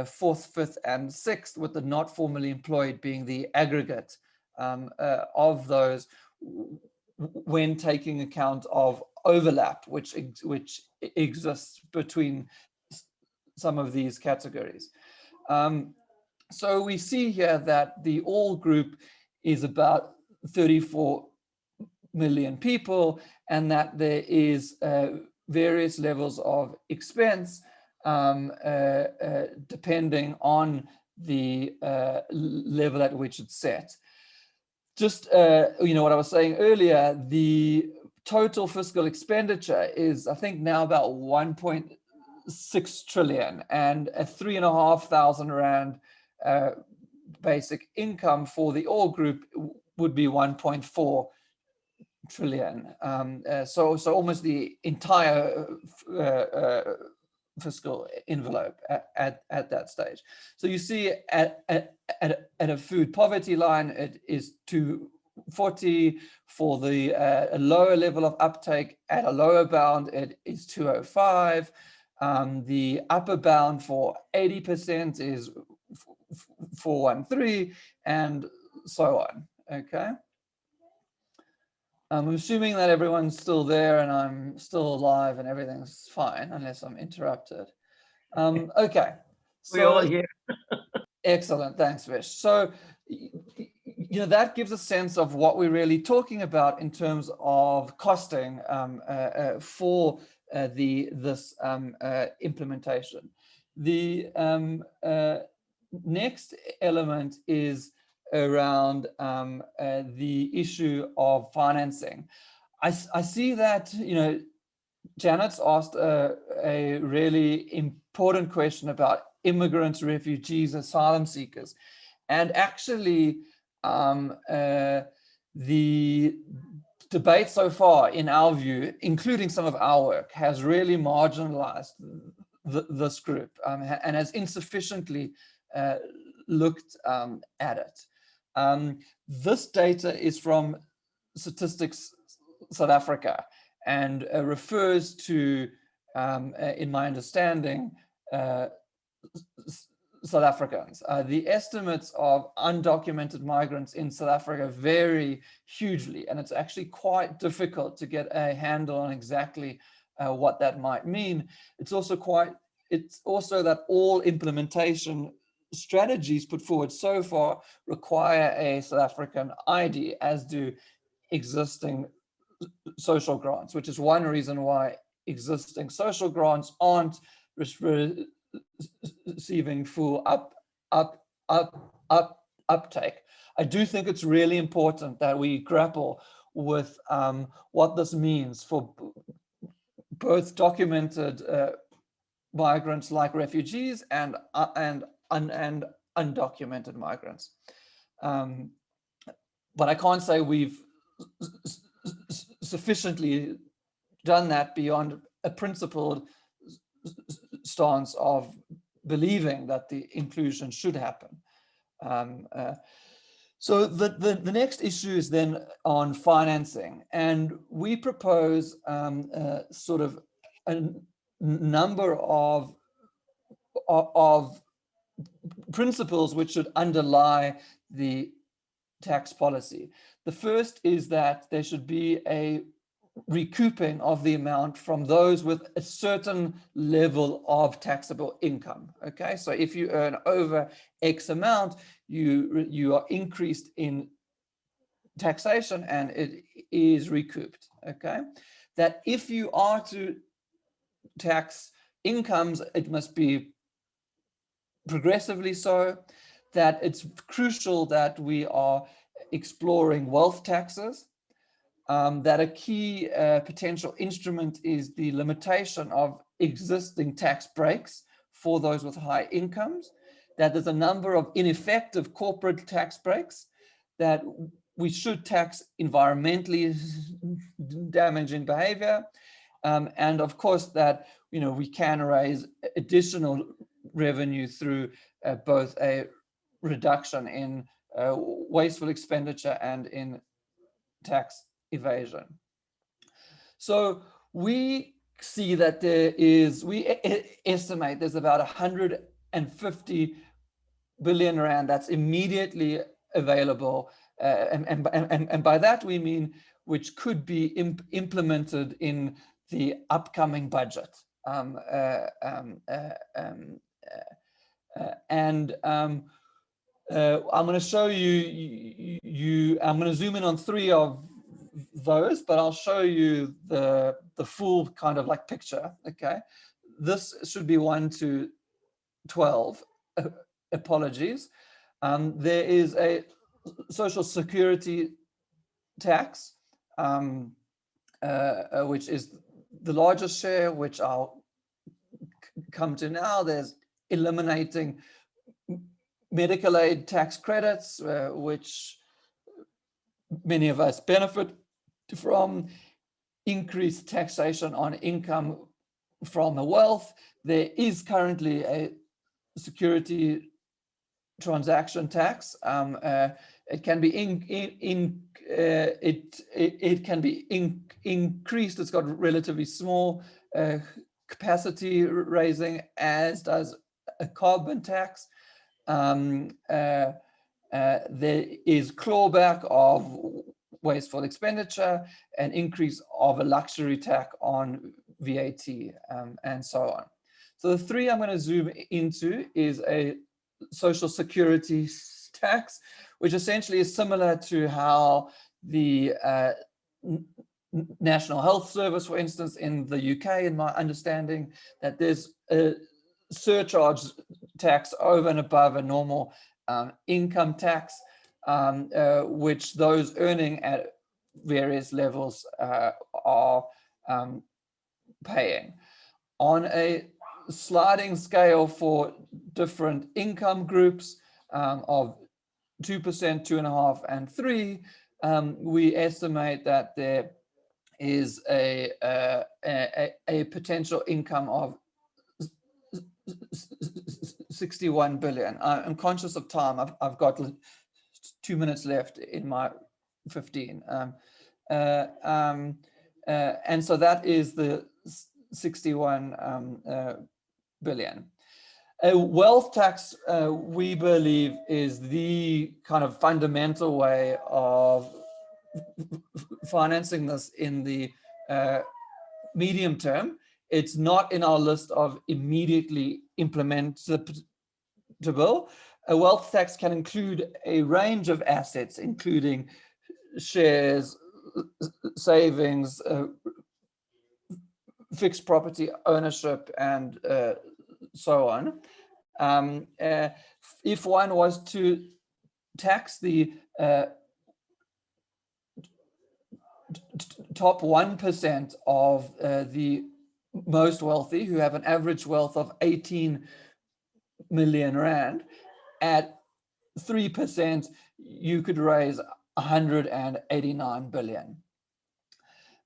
fourth, fifth, and sixth, with the not formally employed being the aggregate of those when taking account of overlap, which exists between some of these categories. So we see here that the all group is about 34 million people, and that there is various levels of expense depending on the level at which it's set. Just, what I was saying earlier, the total fiscal expenditure is, I think, now about 1.6 trillion, and a 3,500 Rand basic income for the all group would be 1.4 trillion. So almost the entire fiscal envelope at that stage. So you see at a food poverty line, it is 240. For the lower level of uptake at a lower bound, it is 205. The upper bound for 80% is 413, and so on. Okay. I'm assuming that everyone's still there and I'm still alive and everything's fine, unless I'm interrupted. Okay. So, we're all here. Excellent. Thanks, Vish. So, that gives a sense of what we're really talking about in terms of costing for this implementation. The next element is around the issue of financing. I see that, Janet's asked a really important question about immigrants, refugees, asylum seekers. And actually, the debate so far, in our view, including some of our work, has really marginalized this group and has insufficiently looked at it. This data is from Statistics South Africa and refers to, in my understanding, South Africans. The estimates of undocumented migrants in South Africa vary hugely, and it's actually quite difficult to get a handle on exactly what that might mean. It's also that all implementation strategies put forward so far require a South African ID, as do existing social grants, which is one reason why existing social grants aren't receiving full uptake. I do think it's really important that we grapple with what this means for both documented migrants like refugees and undocumented migrants. But I can't say we've sufficiently done that beyond a principled stance of believing that the inclusion should happen. So the next issue is then on financing, and we propose sort of a number of principles which should underlie the tax policy. The first is that there should be a recouping of the amount from those with a certain level of taxable income. Okay, so if you earn over X amount, you are increased in taxation and it is recouped. Okay, that if you are to tax incomes, it must be progressively so, that it's crucial that we are exploring wealth taxes, that a key potential instrument is the limitation of existing tax breaks for those with high incomes, that there's a number of ineffective corporate tax breaks, that we should tax environmentally damaging behavior, and of course that we can raise additional revenue through both a reduction in wasteful expenditure and in tax evasion. So we see that we estimate there's about 150 billion rand that's immediately available, and by that we mean which could be implemented in the upcoming budget. I'm going to show you, I'm going to zoom in on 3 of those, but I'll show you the full kind of like picture. Okay, this should be 1 to 12. Apologies. There is a social security tax, which is the largest share, which I'll come to now. There's eliminating medical aid tax credits, which many of us benefit from, increased taxation on income from the wealth. There is currently a security transaction tax. It can be increased. It's got relatively small capacity raising, as does a carbon tax. There is clawback of wasteful expenditure, an increase of a luxury tax on VAT, and so on. So the 3 I'm going to zoom into is a social security tax, which essentially is similar to how the National Health Service, for instance, in the UK, in my understanding, that there's a surcharge tax over and above a normal income tax, which those earning at various levels are paying. On a sliding scale for different income groups of 2%, 2.5%, and 3%, we estimate that there is a potential income of 61 billion. I'm conscious of time. I've got 2 minutes left in my 15. And so that is the 61 billion. A wealth tax, we believe, is the kind of fundamental way of financing this in the medium term. It's not in our list of immediately implementable. A wealth tax can include a range of assets, including shares, savings, fixed property ownership, and so on. If one was to tax the top 1% of the most wealthy, who have an average wealth of 18 million rand, at 3%, you could raise 189 billion.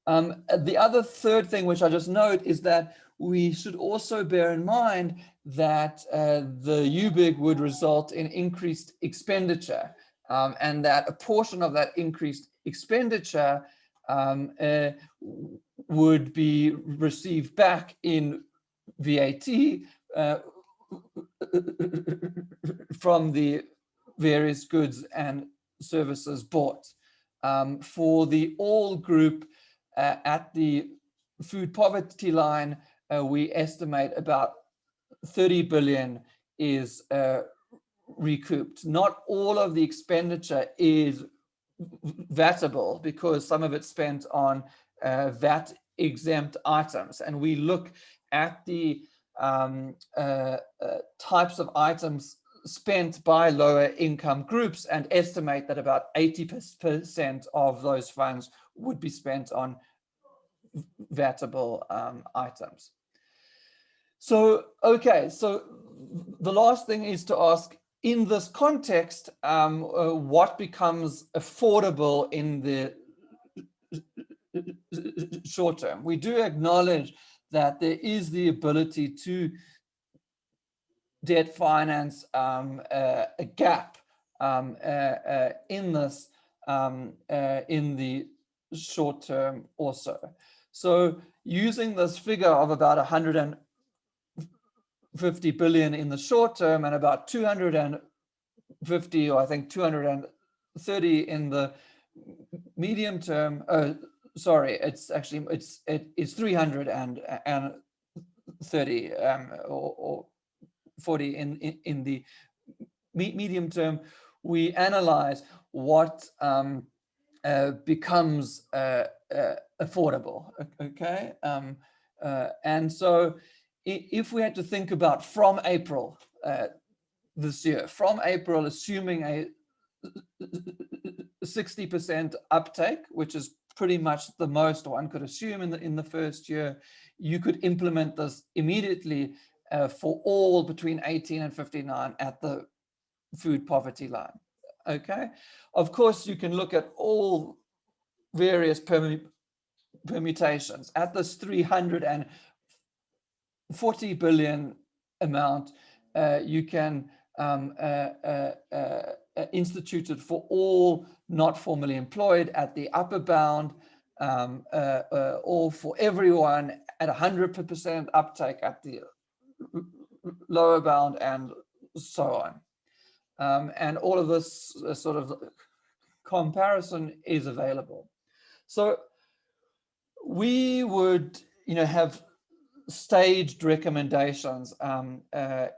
The other third thing, which I just note, is that we should also bear in mind that the UBIG would result in increased expenditure, and that a portion of that increased expenditure would be received back in VAT from the various goods and services bought. For the all group, at the food poverty line, we estimate about 30 billion is recouped. Not all of the expenditure is VATable, because some of it's spent on VAT exempt items, and we look at the types of items spent by lower income groups and estimate that about 80% of those funds would be spent on VATable items. So, okay, so the last thing is to ask, in this context, what becomes affordable in the short term? We do acknowledge that there is the ability to debt finance a gap in this in the short term also. So using this figure of about 150 billion in the short term and about 250, or I think 230 in the medium term, sorry, it's actually, it's 330 or 40 in the medium term. We analyze what becomes affordable, okay? And so if we had to think about from April this year, from April, assuming a 60% uptake, which is pretty much the most one could assume in the first year, you could implement this immediately for all between 18 and 59 at the food poverty line, okay? Of course, you can look at all various permutations. At this 340 billion amount, you can institute it for all not formally employed at the upper bound, or for everyone at 100% uptake at the lower bound, and so on. And all of this sort of comparison is available. So we would, have staged recommendations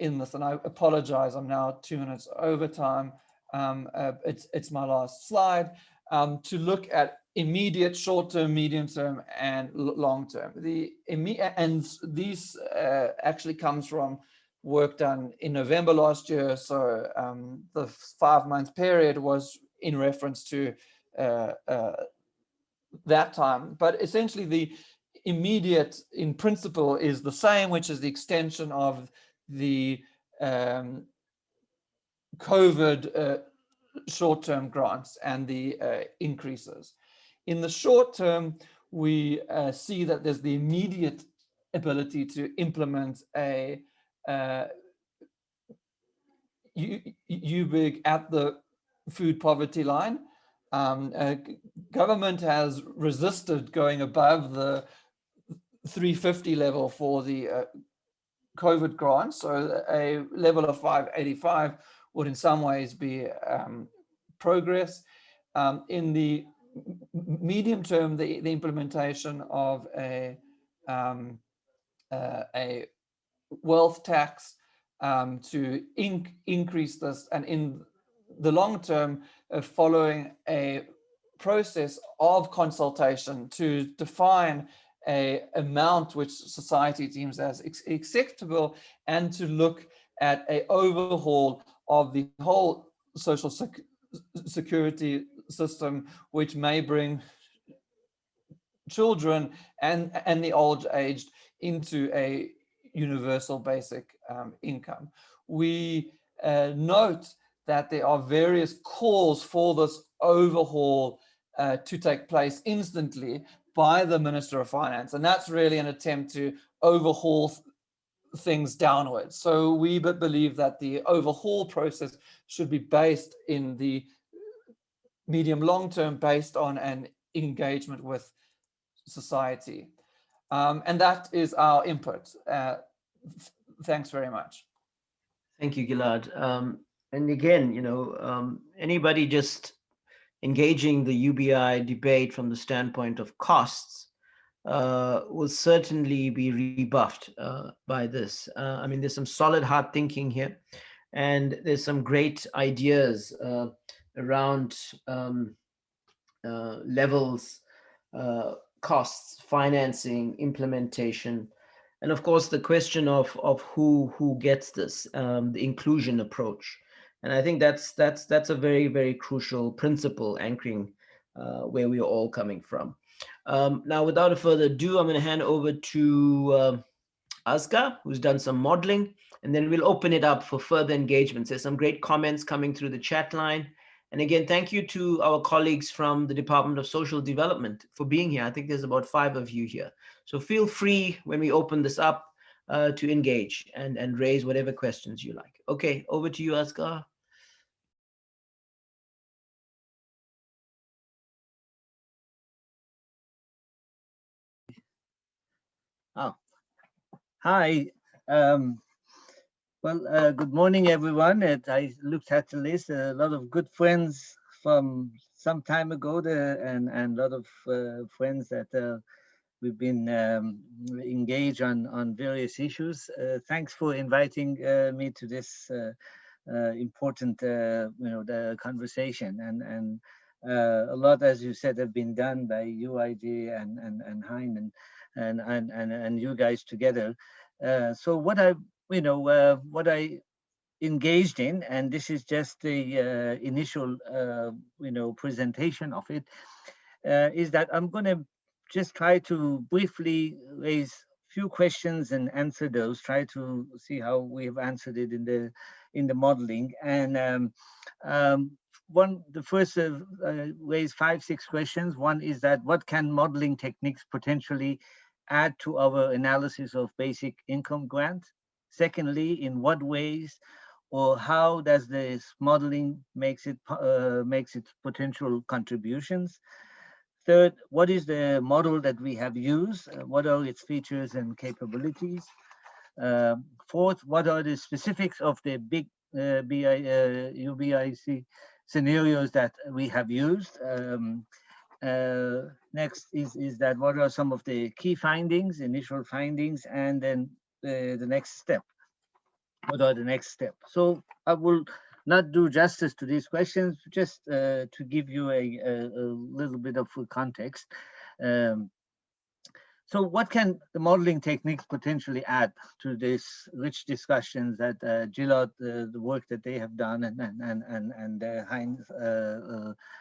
in this, and I apologize, I'm now 2 minutes over time. It's my last slide, to look at immediate, short-term, medium-term, and long-term. And these actually comes from work done in November last year. So the 5-month period was in reference to that time. But essentially, the immediate, in principle, is the same, which is the extension of the COVID short-term grants and the increases. In the short term, we see that there's the immediate ability to implement a UBIG at the food poverty line. Government has resisted going above the 350 level for the COVID grants, so a level of 585 would in some ways be progress. In the medium term, the implementation of a wealth tax to increase this, and in the long term, following a process of consultation to define a amount which society deems as acceptable, and to look at a overhaul of the whole social security system, which may bring children and the old aged into a universal basic income. We note that there are various calls for this overhaul to take place instantly by the Minister of Finance, and that's really an attempt to overhaul things downwards. So we believe that the overhaul process should be based in the medium long term, based on an engagement with society. And that is our input. Thanks very much. Thank you, Gilad. And again, anybody just engaging the UBI debate from the standpoint of costs will certainly be rebuffed by this. I mean, there's some solid hard thinking here, and there's some great ideas around levels, costs, financing, implementation, and of course the question of who gets this, the inclusion approach. And I think that's a very, very crucial principle anchoring where we are all coming from. Now, without further ado, I'm going to hand over to Asghar, who's done some modeling, and then we'll open it up for further engagements. There's some great comments coming through the chat line. And again, thank you to our colleagues from the Department of Social Development for being here. I think there's about 5 of you here. So feel free when we open this up to engage and raise whatever questions you like. Okay, over to you, Asghar. Oh, hi. Good morning, everyone. I looked at the list, a lot of good friends from some time ago there, and a lot of friends that we've been engaged on various issues. Thanks for inviting me to this important, the conversation. And a lot, as you said, have been done by UIG and Hein and you guys together. So what I engaged in, and this is just the initial presentation of it, is that I'm going to just try to briefly raise a few questions and answer those, try to see how we have answered it in the modeling. And the first raise 5-6 questions. One is that what can modeling techniques potentially add to our analysis of basic income grant? Secondly, in what ways or how does this modeling makes its potential contributions? Third, what is the model that we have used? What are its features and capabilities? Fourth, what are the specifics of the big UBIC scenarios that we have used? Next is that what are some of the key findings, initial findings, and then the next step. What are the next steps? So I will not do justice to these questions, just to give you a little bit of context. Um, so what can the modeling techniques potentially add to this rich discussions that Gilad, the work that they have done, and Hein's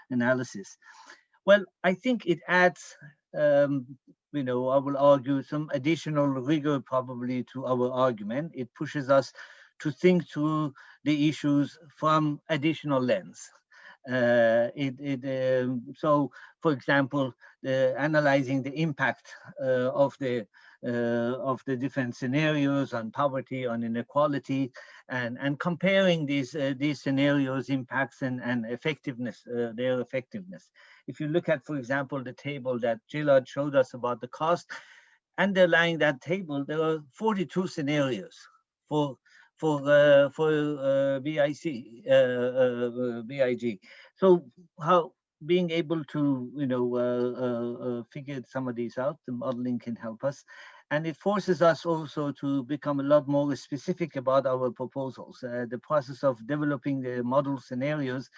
analysis? Well, I think it adds, um, I will argue some additional rigor probably to our argument. It pushes us to think through the issues from additional lens. So, for example, analyzing the impact of the different scenarios on poverty, on inequality, and comparing these scenarios' impacts and effectiveness, their effectiveness. If you look at, for example, the table that Gilad showed us about the cost, underlying that table, there are 42 scenarios for BIC, BIG. So how being able to figure some of these out, the modeling can help us, and it forces us also to become a lot more specific about our proposals. The process of developing the model scenarios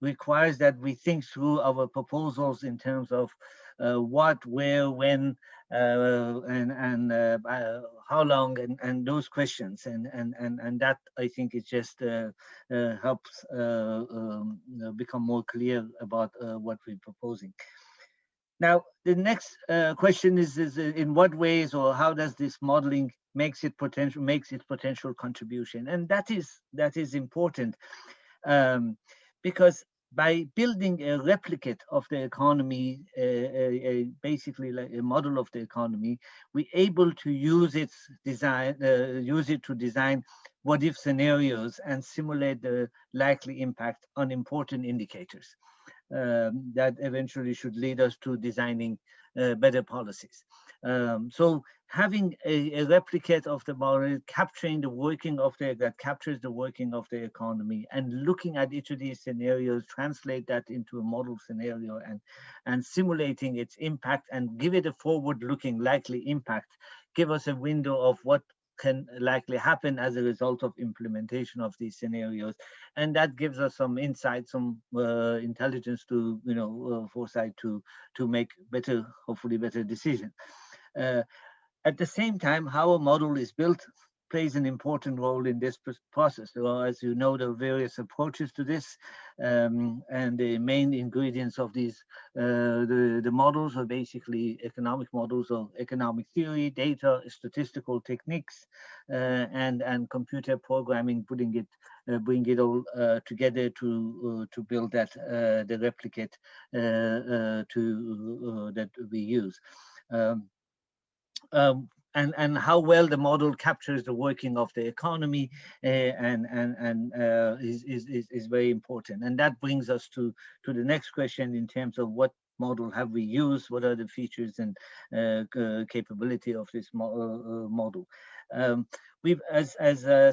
requires that we think through our proposals in terms of what, where, when, how long, and those questions, and that I think it just helps become more clear about what we're proposing. Now, the next question is in what ways or how does this modeling makes its potential contribution, and that is important, because by building a replicate of the economy, basically like a model of the economy, we're able to use it to design what-if scenarios and simulate the likely impact on important indicators that eventually should lead us to designing better policies. So having a replicate of the model, capturing the working of that captures the working of the economy, and looking at each of these scenarios, translate that into a model scenario, and simulating its impact and give it a forward-looking likely impact, give us a window of what can likely happen as a result of implementation of these scenarios, and that gives us some insight, some intelligence to foresight to make better, hopefully better decisions. At the same time, how a model is built plays an important role in this process. So, as you know, there are various approaches to this, and the main ingredients of these, the models are basically economic models or economic theory, data, statistical techniques, and computer programming, bring it all together to build that the replicate that we use. And how well the model captures the working of the economy is very important. And that brings us to the next question in terms of what model have we used, what are the features and capability of this model. We've, as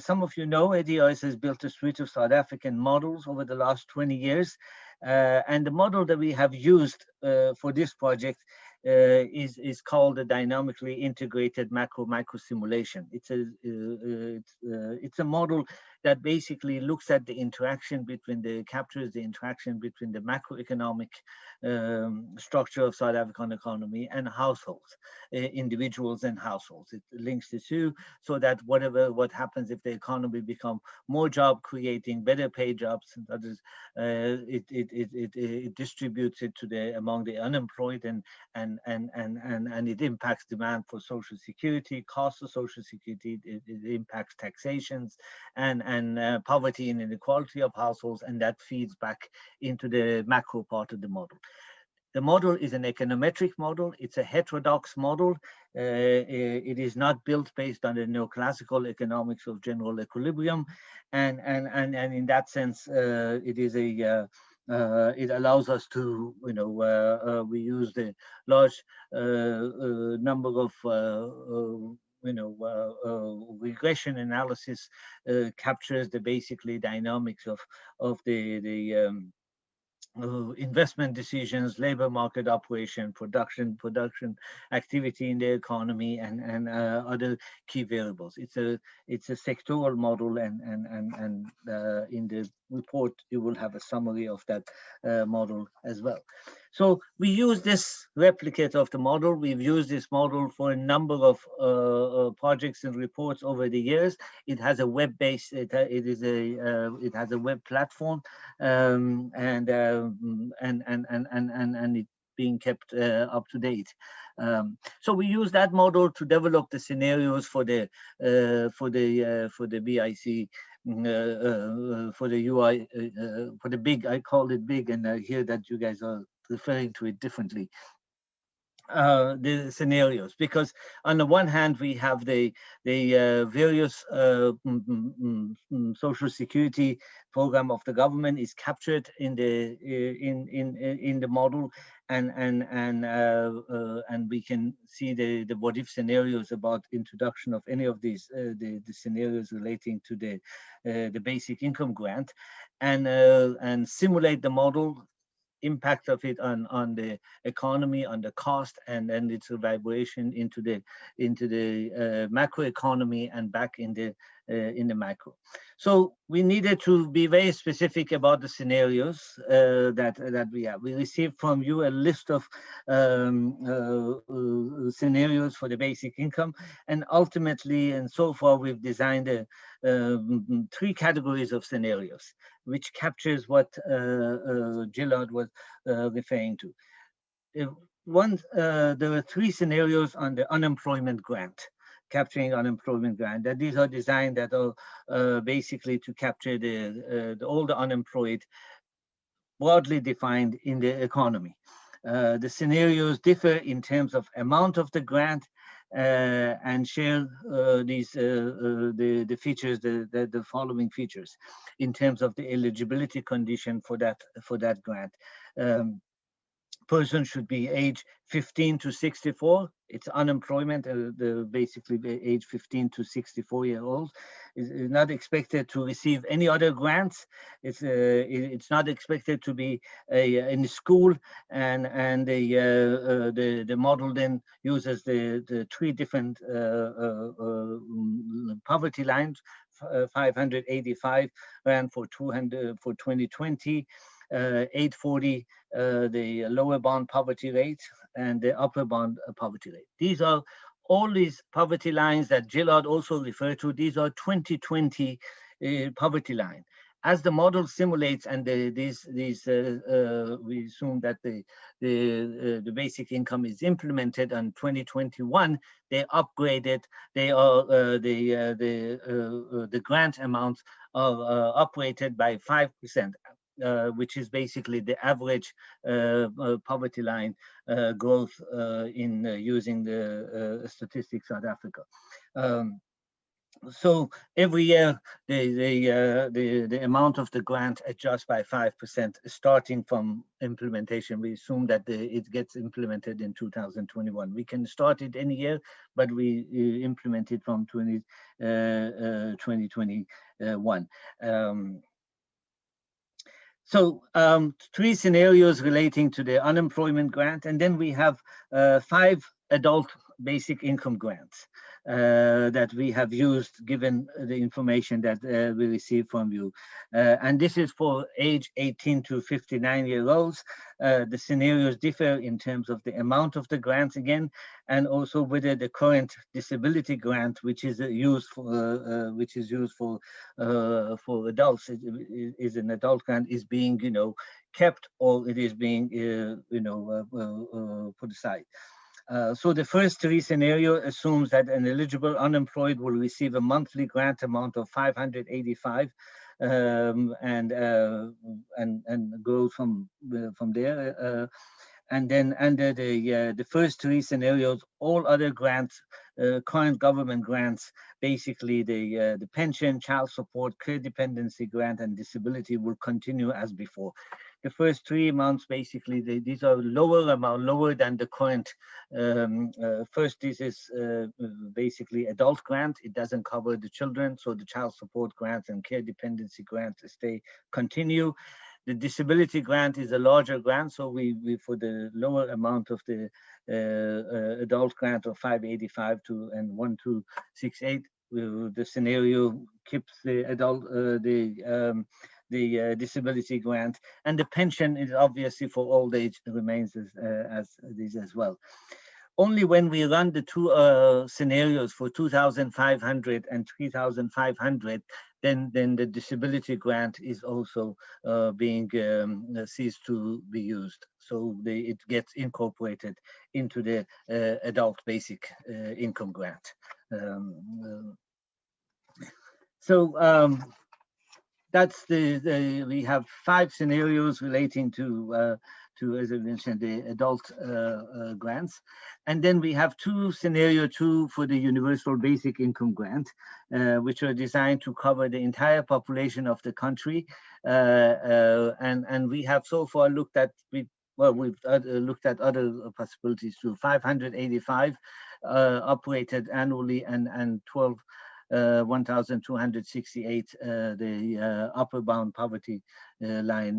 some of you know, ADIS has built a suite of South African models over the last 20 years. And the model that we have used for this project is called the dynamically integrated macro simulation. It's a model that basically looks at the interaction between the interaction between the macroeconomic structure of South African economy and households, individuals and households. It links the two so that what happens if the economy become more job creating, better paid jobs, and others, it distributes it to among the unemployed, and it impacts demand for social security, cost of social security, it impacts taxations and poverty and inequality of households, and that feeds back into the macro part of the model. The model is an econometric model. It's a heterodox model. It is not built based on the neoclassical economics of general equilibrium, and in that sense, it is it allows us to, we use the large number of regression analysis captures the basically dynamics of the investment decisions, labor market operation, production activity in the economy, and other key variables. It's a sectoral model, and in the report, you will have a summary of that model as well. So we use this replicate of the model. We've used this model for a number of projects and reports over the years. It has a web-based, it has a web platform, and it being kept up to date. So we use that model to develop the scenarios for the BIC, for the UI, for the big. I call it big, and I hear that you guys are referring to it differently. The scenarios, because on the one hand we have the various social security program of the government is captured in the in the model, and we can see the what if scenarios about introduction of any of these the scenarios relating to the basic income grant, and simulate the model impact of it on the economy, on the cost, and its vibration into the macro economy and back in the macro. So we needed to be very specific about the scenarios that we have. We received from you a list of scenarios for the basic income, and ultimately, and so far, we've designed three categories of scenarios, which captures what Gilad was referring to. There were three scenarios on the unemployment grant, capturing unemployment grant. That these are designed that are basically to capture all the unemployed, broadly defined in the economy. The scenarios differ in terms of amount of the grant, and share the features, the following features in terms of the eligibility condition for that grant. Person should be age 15 to 64. It's unemployment, basically age 15 to 64-year-olds is not expected to receive any other grants. It's not expected to be in school, and the model then uses the three different poverty lines: 585 rand for 2020. 840, the lower bound poverty rate, and the upper bound poverty rate. These are all these poverty lines that Gilad also referred to. These are 2020 poverty line. As the model simulates, and we assume that the basic income is implemented on 2021, they upgraded. They are the grant amounts are uprated by 5%. Which is basically the average poverty line growth in using the Statistics South Africa. So every year the amount of the grant adjusts by 5% starting from implementation. We assume that it gets implemented in 2021. We can start it any year, but we implement it from 2021. So three scenarios relating to the unemployment grant, and then we have 5 adult basic income grants that we have used given the information that we received from you. And this is for age 18 to 59-year-olds. The scenarios differ in terms of the amount of the grants again, and also whether the current disability grant, which is used for adults, is an adult grant, is being kept, or it is being put aside. So the first three scenario assumes that an eligible unemployed will receive a monthly grant amount of 585, and go from there. And then under the first three scenarios, all other grants, current government grants, basically the pension, child support, care dependency grant, and disability will continue as before. The first three amounts, basically, these are lower than the current. First, this is basically adult grant. It doesn't cover the children, so the child support grants and care dependency grants continue. The disability grant is a larger grant, so we for the lower amount of the adult grant of 585 and 1268, the scenario keeps the adult the disability grant, and the pension is obviously for old age remains as this as well. Only when we run the two scenarios for 2,500 and 3,500, then the disability grant is also being ceased to be used. So it gets incorporated into the adult basic income grant. That's we have 5 scenarios relating to, as I mentioned, the adult grants. And then we have scenario 2 for the universal basic income grant, which are designed to cover the entire population of the country. And we have so far looked at, we've looked at other possibilities too. 585 operated annually, and 1,268 the upper bound poverty line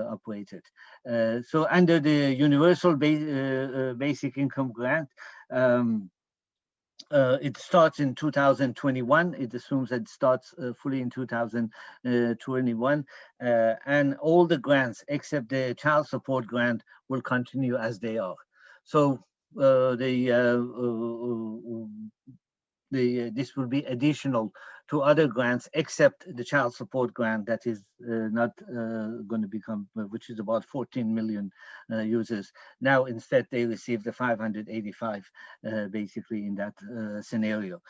operated. So under the universal basic income grant, it starts in 2021. It assumes that it starts fully in 2021, and all the grants except the child support grant will continue as they are. So this will be additional to other grants except the child support grant that is not going to become, which is about 14 million users. Now instead they receive the 585 basically in that scenario.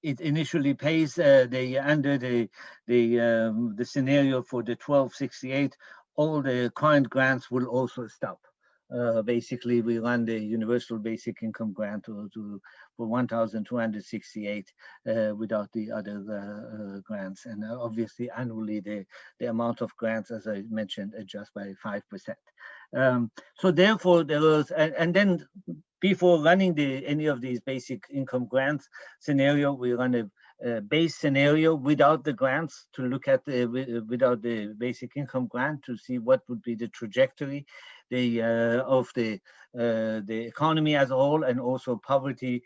It initially pays under the scenario for the 1268, all the current grants will also stop. Basically, we run the universal basic income grant for 1,268 without the other grants. And obviously, annually, the amount of grants, as I mentioned, adjusts by 5%. So therefore, there was, and then before running any of these basic income grants scenario, we run a base scenario without the grants to look at without the basic income grant to see what would be the trajectory of the economy as a whole, and also poverty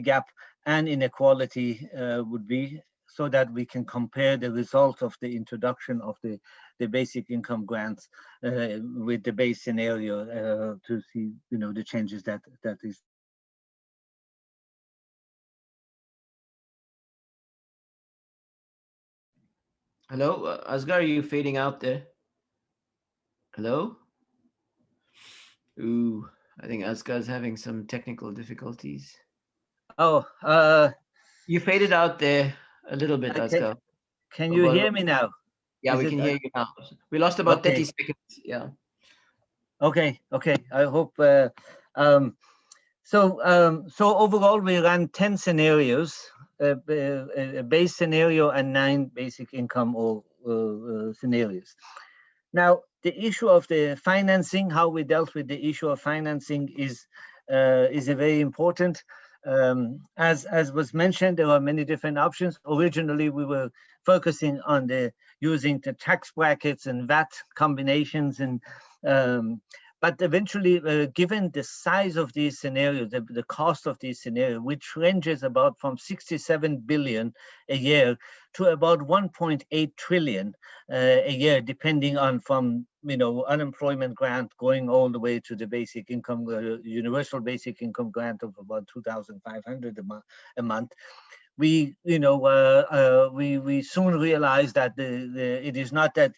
gap and inequality would be, so that we can compare the result of the introduction of the basic income grants with the base scenario to see, the changes that is. Hello, Asghar, are you fading out there? Hello? Ooh, I think Asghar's having some technical difficulties. Oh, you faded out there a little bit, Asghar. Can you hear me now? Yeah, we can hear you now. We lost about 30 seconds. Yeah. Okay. I hope. So overall, we ran 10 scenarios, a base scenario, and 9 basic income or scenarios. Now, the issue of the financing, how we dealt with the issue of financing is a very important. As was mentioned, there are many different options. Originally, we were focusing on using the tax brackets and VAT combinations, and but eventually, given the size of these scenarios, the cost of these scenarios, which ranges about from 67 billion a year to about 1.8 trillion a year, depending on from unemployment grant going all the way to the basic income, universal basic income grant of about 2,500 a month. We soon realized that it is not that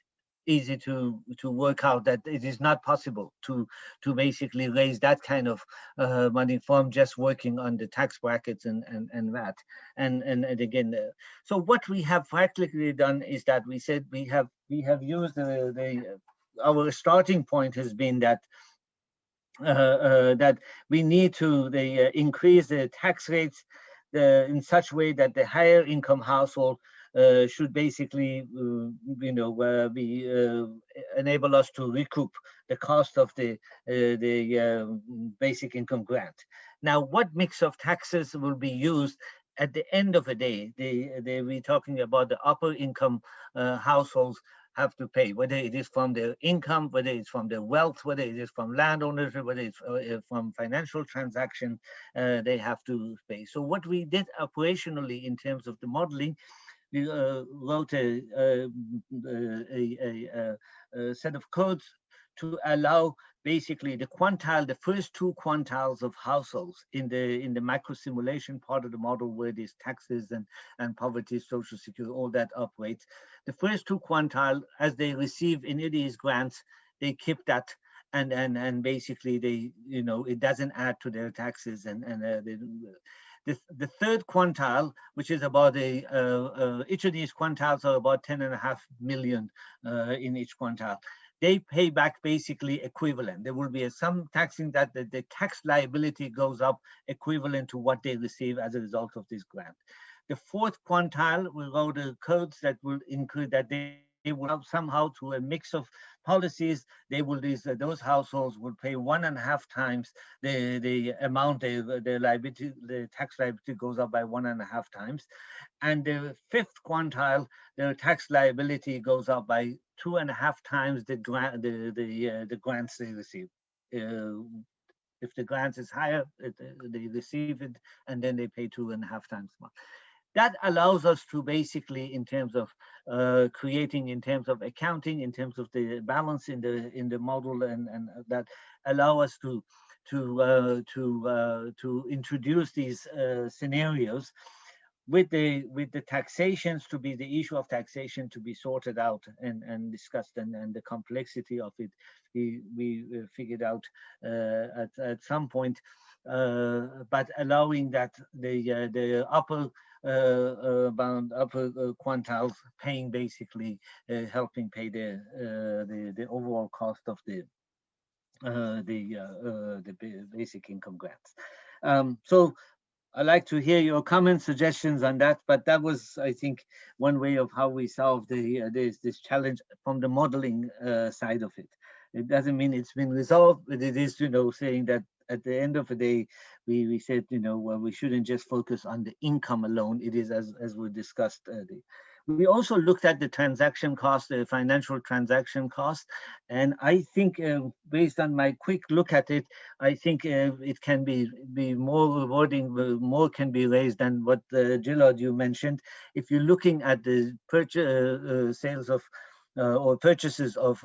easy to work out, that it is not possible to basically raise that kind of money from just working on the tax brackets and that. And again, so what we have practically done is that we said we have used our starting point has been that that we need to increase the tax rates in such way that the higher income household should basically, enable us to recoup the cost of the basic income grant. Now, what mix of taxes will be used at the end of the day? We're talking about the upper income households have to pay, whether it is from their income, whether it's from their wealth, whether it is from landowners, or whether it's from financial transaction, they have to pay. So what we did operationally in terms of the modeling, wrote a set of codes to allow basically the first two quantiles of households in the macro simulation part of the model, where there's taxes and poverty, social security, all that operates. The first two quantile, as they receive any of these grants, they keep that, and basically they, it doesn't add to their taxes, the third quantile, which is about each of these quantiles are about 10.5 million in each quantile. They pay back basically equivalent. There will be some taxing that the tax liability goes up equivalent to what they receive as a result of this grant. The fourth quantile, we wrote the codes that will include that they will have somehow, through a mix of policies, those households will pay 1.5 times the amount, the tax liability goes up by 1.5 times. And the fifth quantile, the tax liability goes up by 2.5 times the grants they receive. If the grant is higher, they receive it, and then they pay 2.5 times more. That allows us to basically, in terms of creating, in terms of accounting, in terms of the balance in the model, and that allow us to introduce these scenarios with the taxations to be the issue of taxation to be sorted out and discussed, and the complexity of it we figured out at some point, but allowing that the upper quantiles paying basically helping pay the overall cost of the basic income grants. So I'd like to hear your comments, suggestions on that, but that was, I think, one way of how we solve this challenge from the modeling side of it. It doesn't mean it's been resolved, but it is, saying that at the end of the day, we said, well, we shouldn't just focus on the income alone. It is, as we discussed. We also looked at the transaction cost, the financial transaction cost, and I think, based on my quick look at it, I think it can be more rewarding, more can be raised than what Gilad, you mentioned. If you're looking at the sales of or purchases of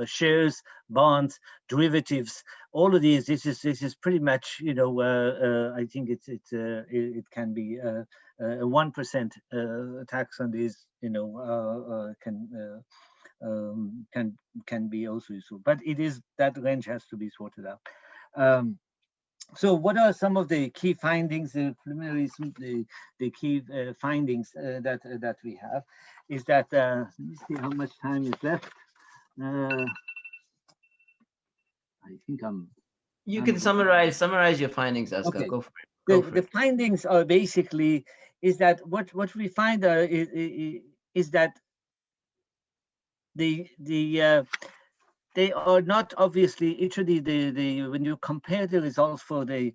shares, bonds, derivatives, all of these, this is pretty much, I think it can be a 1% tax on these, can be also useful, but that range has to be sorted out. So what are some of the key findings, preliminary, the key findings that we have is that, let me see how much time is left. I think You can summarize your findings, Asghar. Okay. Go for it. The findings are basically is that what we find is that they are not obviously each of the when you compare the results for the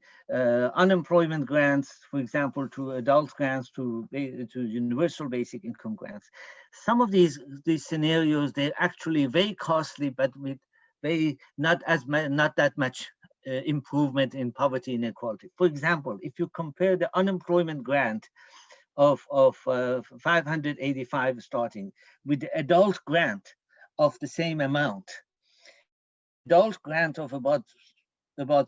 unemployment grants, for example, to adult grants, to universal basic income grants. Some of these scenarios, they're actually very costly, but with not that much improvement in poverty inequality. For example, if you compare the unemployment grant of 585 starting with the adult grant of the same amount, adult grant of about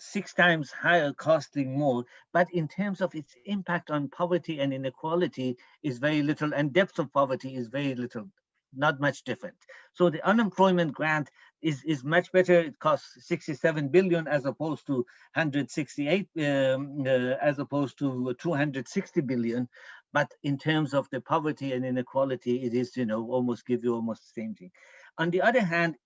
6 times higher, costing more, but in terms of its impact on poverty and inequality is very little, and depth of poverty is very little, not much different. So the unemployment grant is much better. It costs 67 billion as opposed to 168, as opposed to 260 billion. But in terms of the poverty and inequality, it is, almost give you almost the same thing. On the other hand,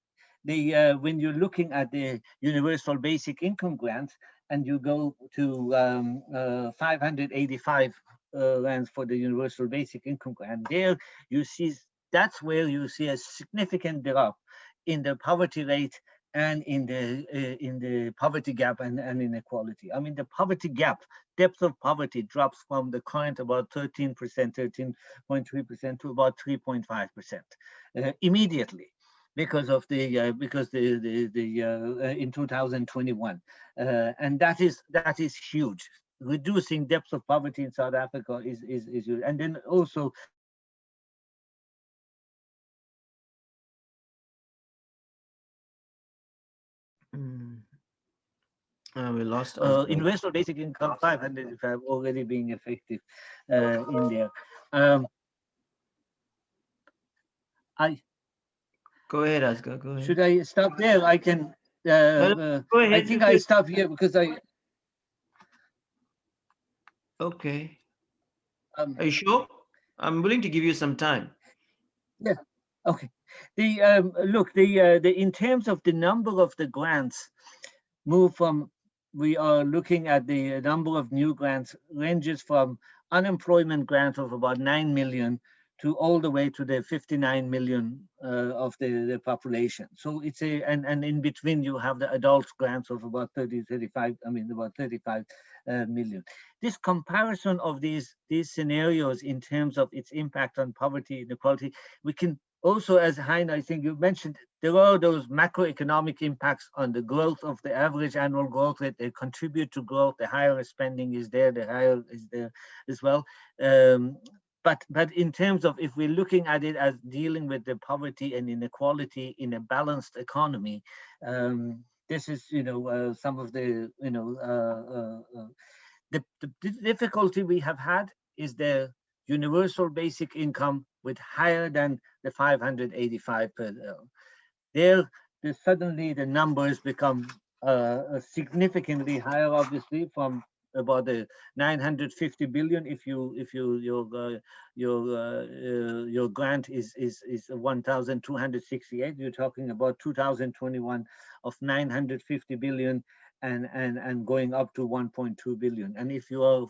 when you're looking at the universal basic income grant and you go to 585 rands for the universal basic income grant, there you see, that's where you see a significant drop in the poverty rate and in the poverty gap and inequality. I mean, the poverty gap, depth of poverty drops from the current about 13%, 13.3% to about 3.5% immediately, because of in 2021, and that is huge. Reducing depth of poverty in South Africa is huge, and then also Mm. We lost Universal basic income 505 already being effective in there. I Go ahead, Asghar. Go ahead. should I stop there? I can. Go I ahead. think You I can. stop here because I. Okay. Um, Are you sure? I'm willing to give you some time. yeah. Okay. The look the in terms of the number of the grants move from, we are looking at the number of new grants ranges from unemployment grants of about 9 million to all the way to the 59 million of the population. So it's and in between you have the adult grants of about 35, I mean about 35 million. This comparison of these scenarios in terms of its impact on poverty, inequality, we can also, as Hein, I think you mentioned, there are those macroeconomic impacts on the growth of the average annual growth rate. They contribute to growth. The higher spending is there, the higher is there as well. But in terms of, if we're looking at it as dealing with the poverty and inequality in a balanced economy, this is, some of the, the difficulty we have had is the universal basic income with higher than the 585 per there, suddenly the numbers become significantly higher, obviously, from about the 950 billion. If your grant is 1,268, you're talking about 2021 of 950 billion and going up to 1.2 billion. And if your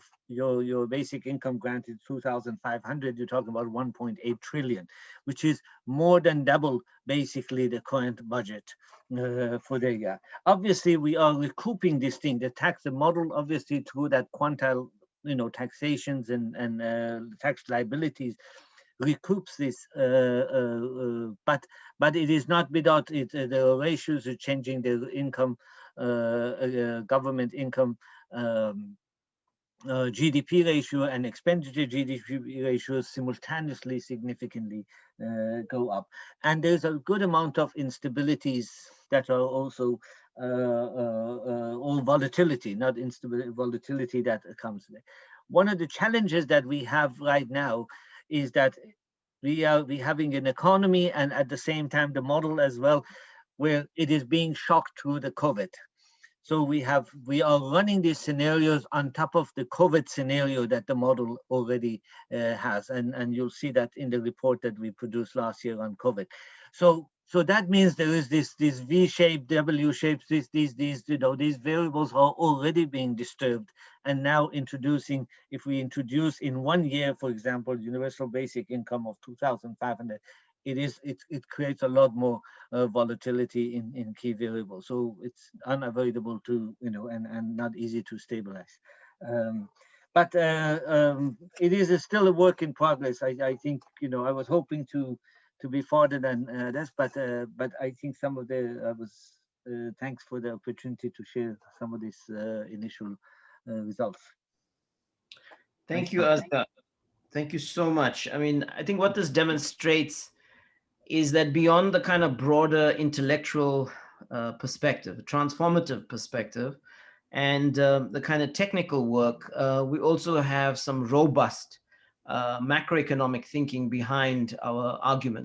basic income grant is 2,500, you're talking about 1.8 trillion, which is more than double basically the current budget for the year. Obviously, we are recouping this thing, the model, obviously, through that quantile, taxations and tax liabilities recoups this, but it is not without it. The ratios are changing. The income, government income. GDP ratio and expenditure GDP ratios simultaneously significantly go up. And there's a good amount of instabilities that are also or volatility, not instability, volatility that comes there. One of the challenges that we have right now is that we are having an economy and at the same time the model as well, where it is being shocked through the COVID. So we are running these scenarios on top of the COVID scenario that the model already has, and you'll see that in the report that we produced last year on COVID. So that means there is this V-shaped, W-shapes. These variables are already being disturbed, and now if we introduce in 1 year, for example, universal basic income of 2,500. It creates a lot more volatility in key variables. So it's unavoidable to, and not easy to stabilize. But it is still a work in progress. I think, I was hoping to be farther than this, but I think some of thanks for the opportunity to share some of these initial results. Thank you, Asghar. Thank you so much. I mean, I think what this demonstrates is that beyond the kind of broader intellectual perspective, transformative perspective, and the kind of technical work, we also have some robust macroeconomic thinking behind our argument.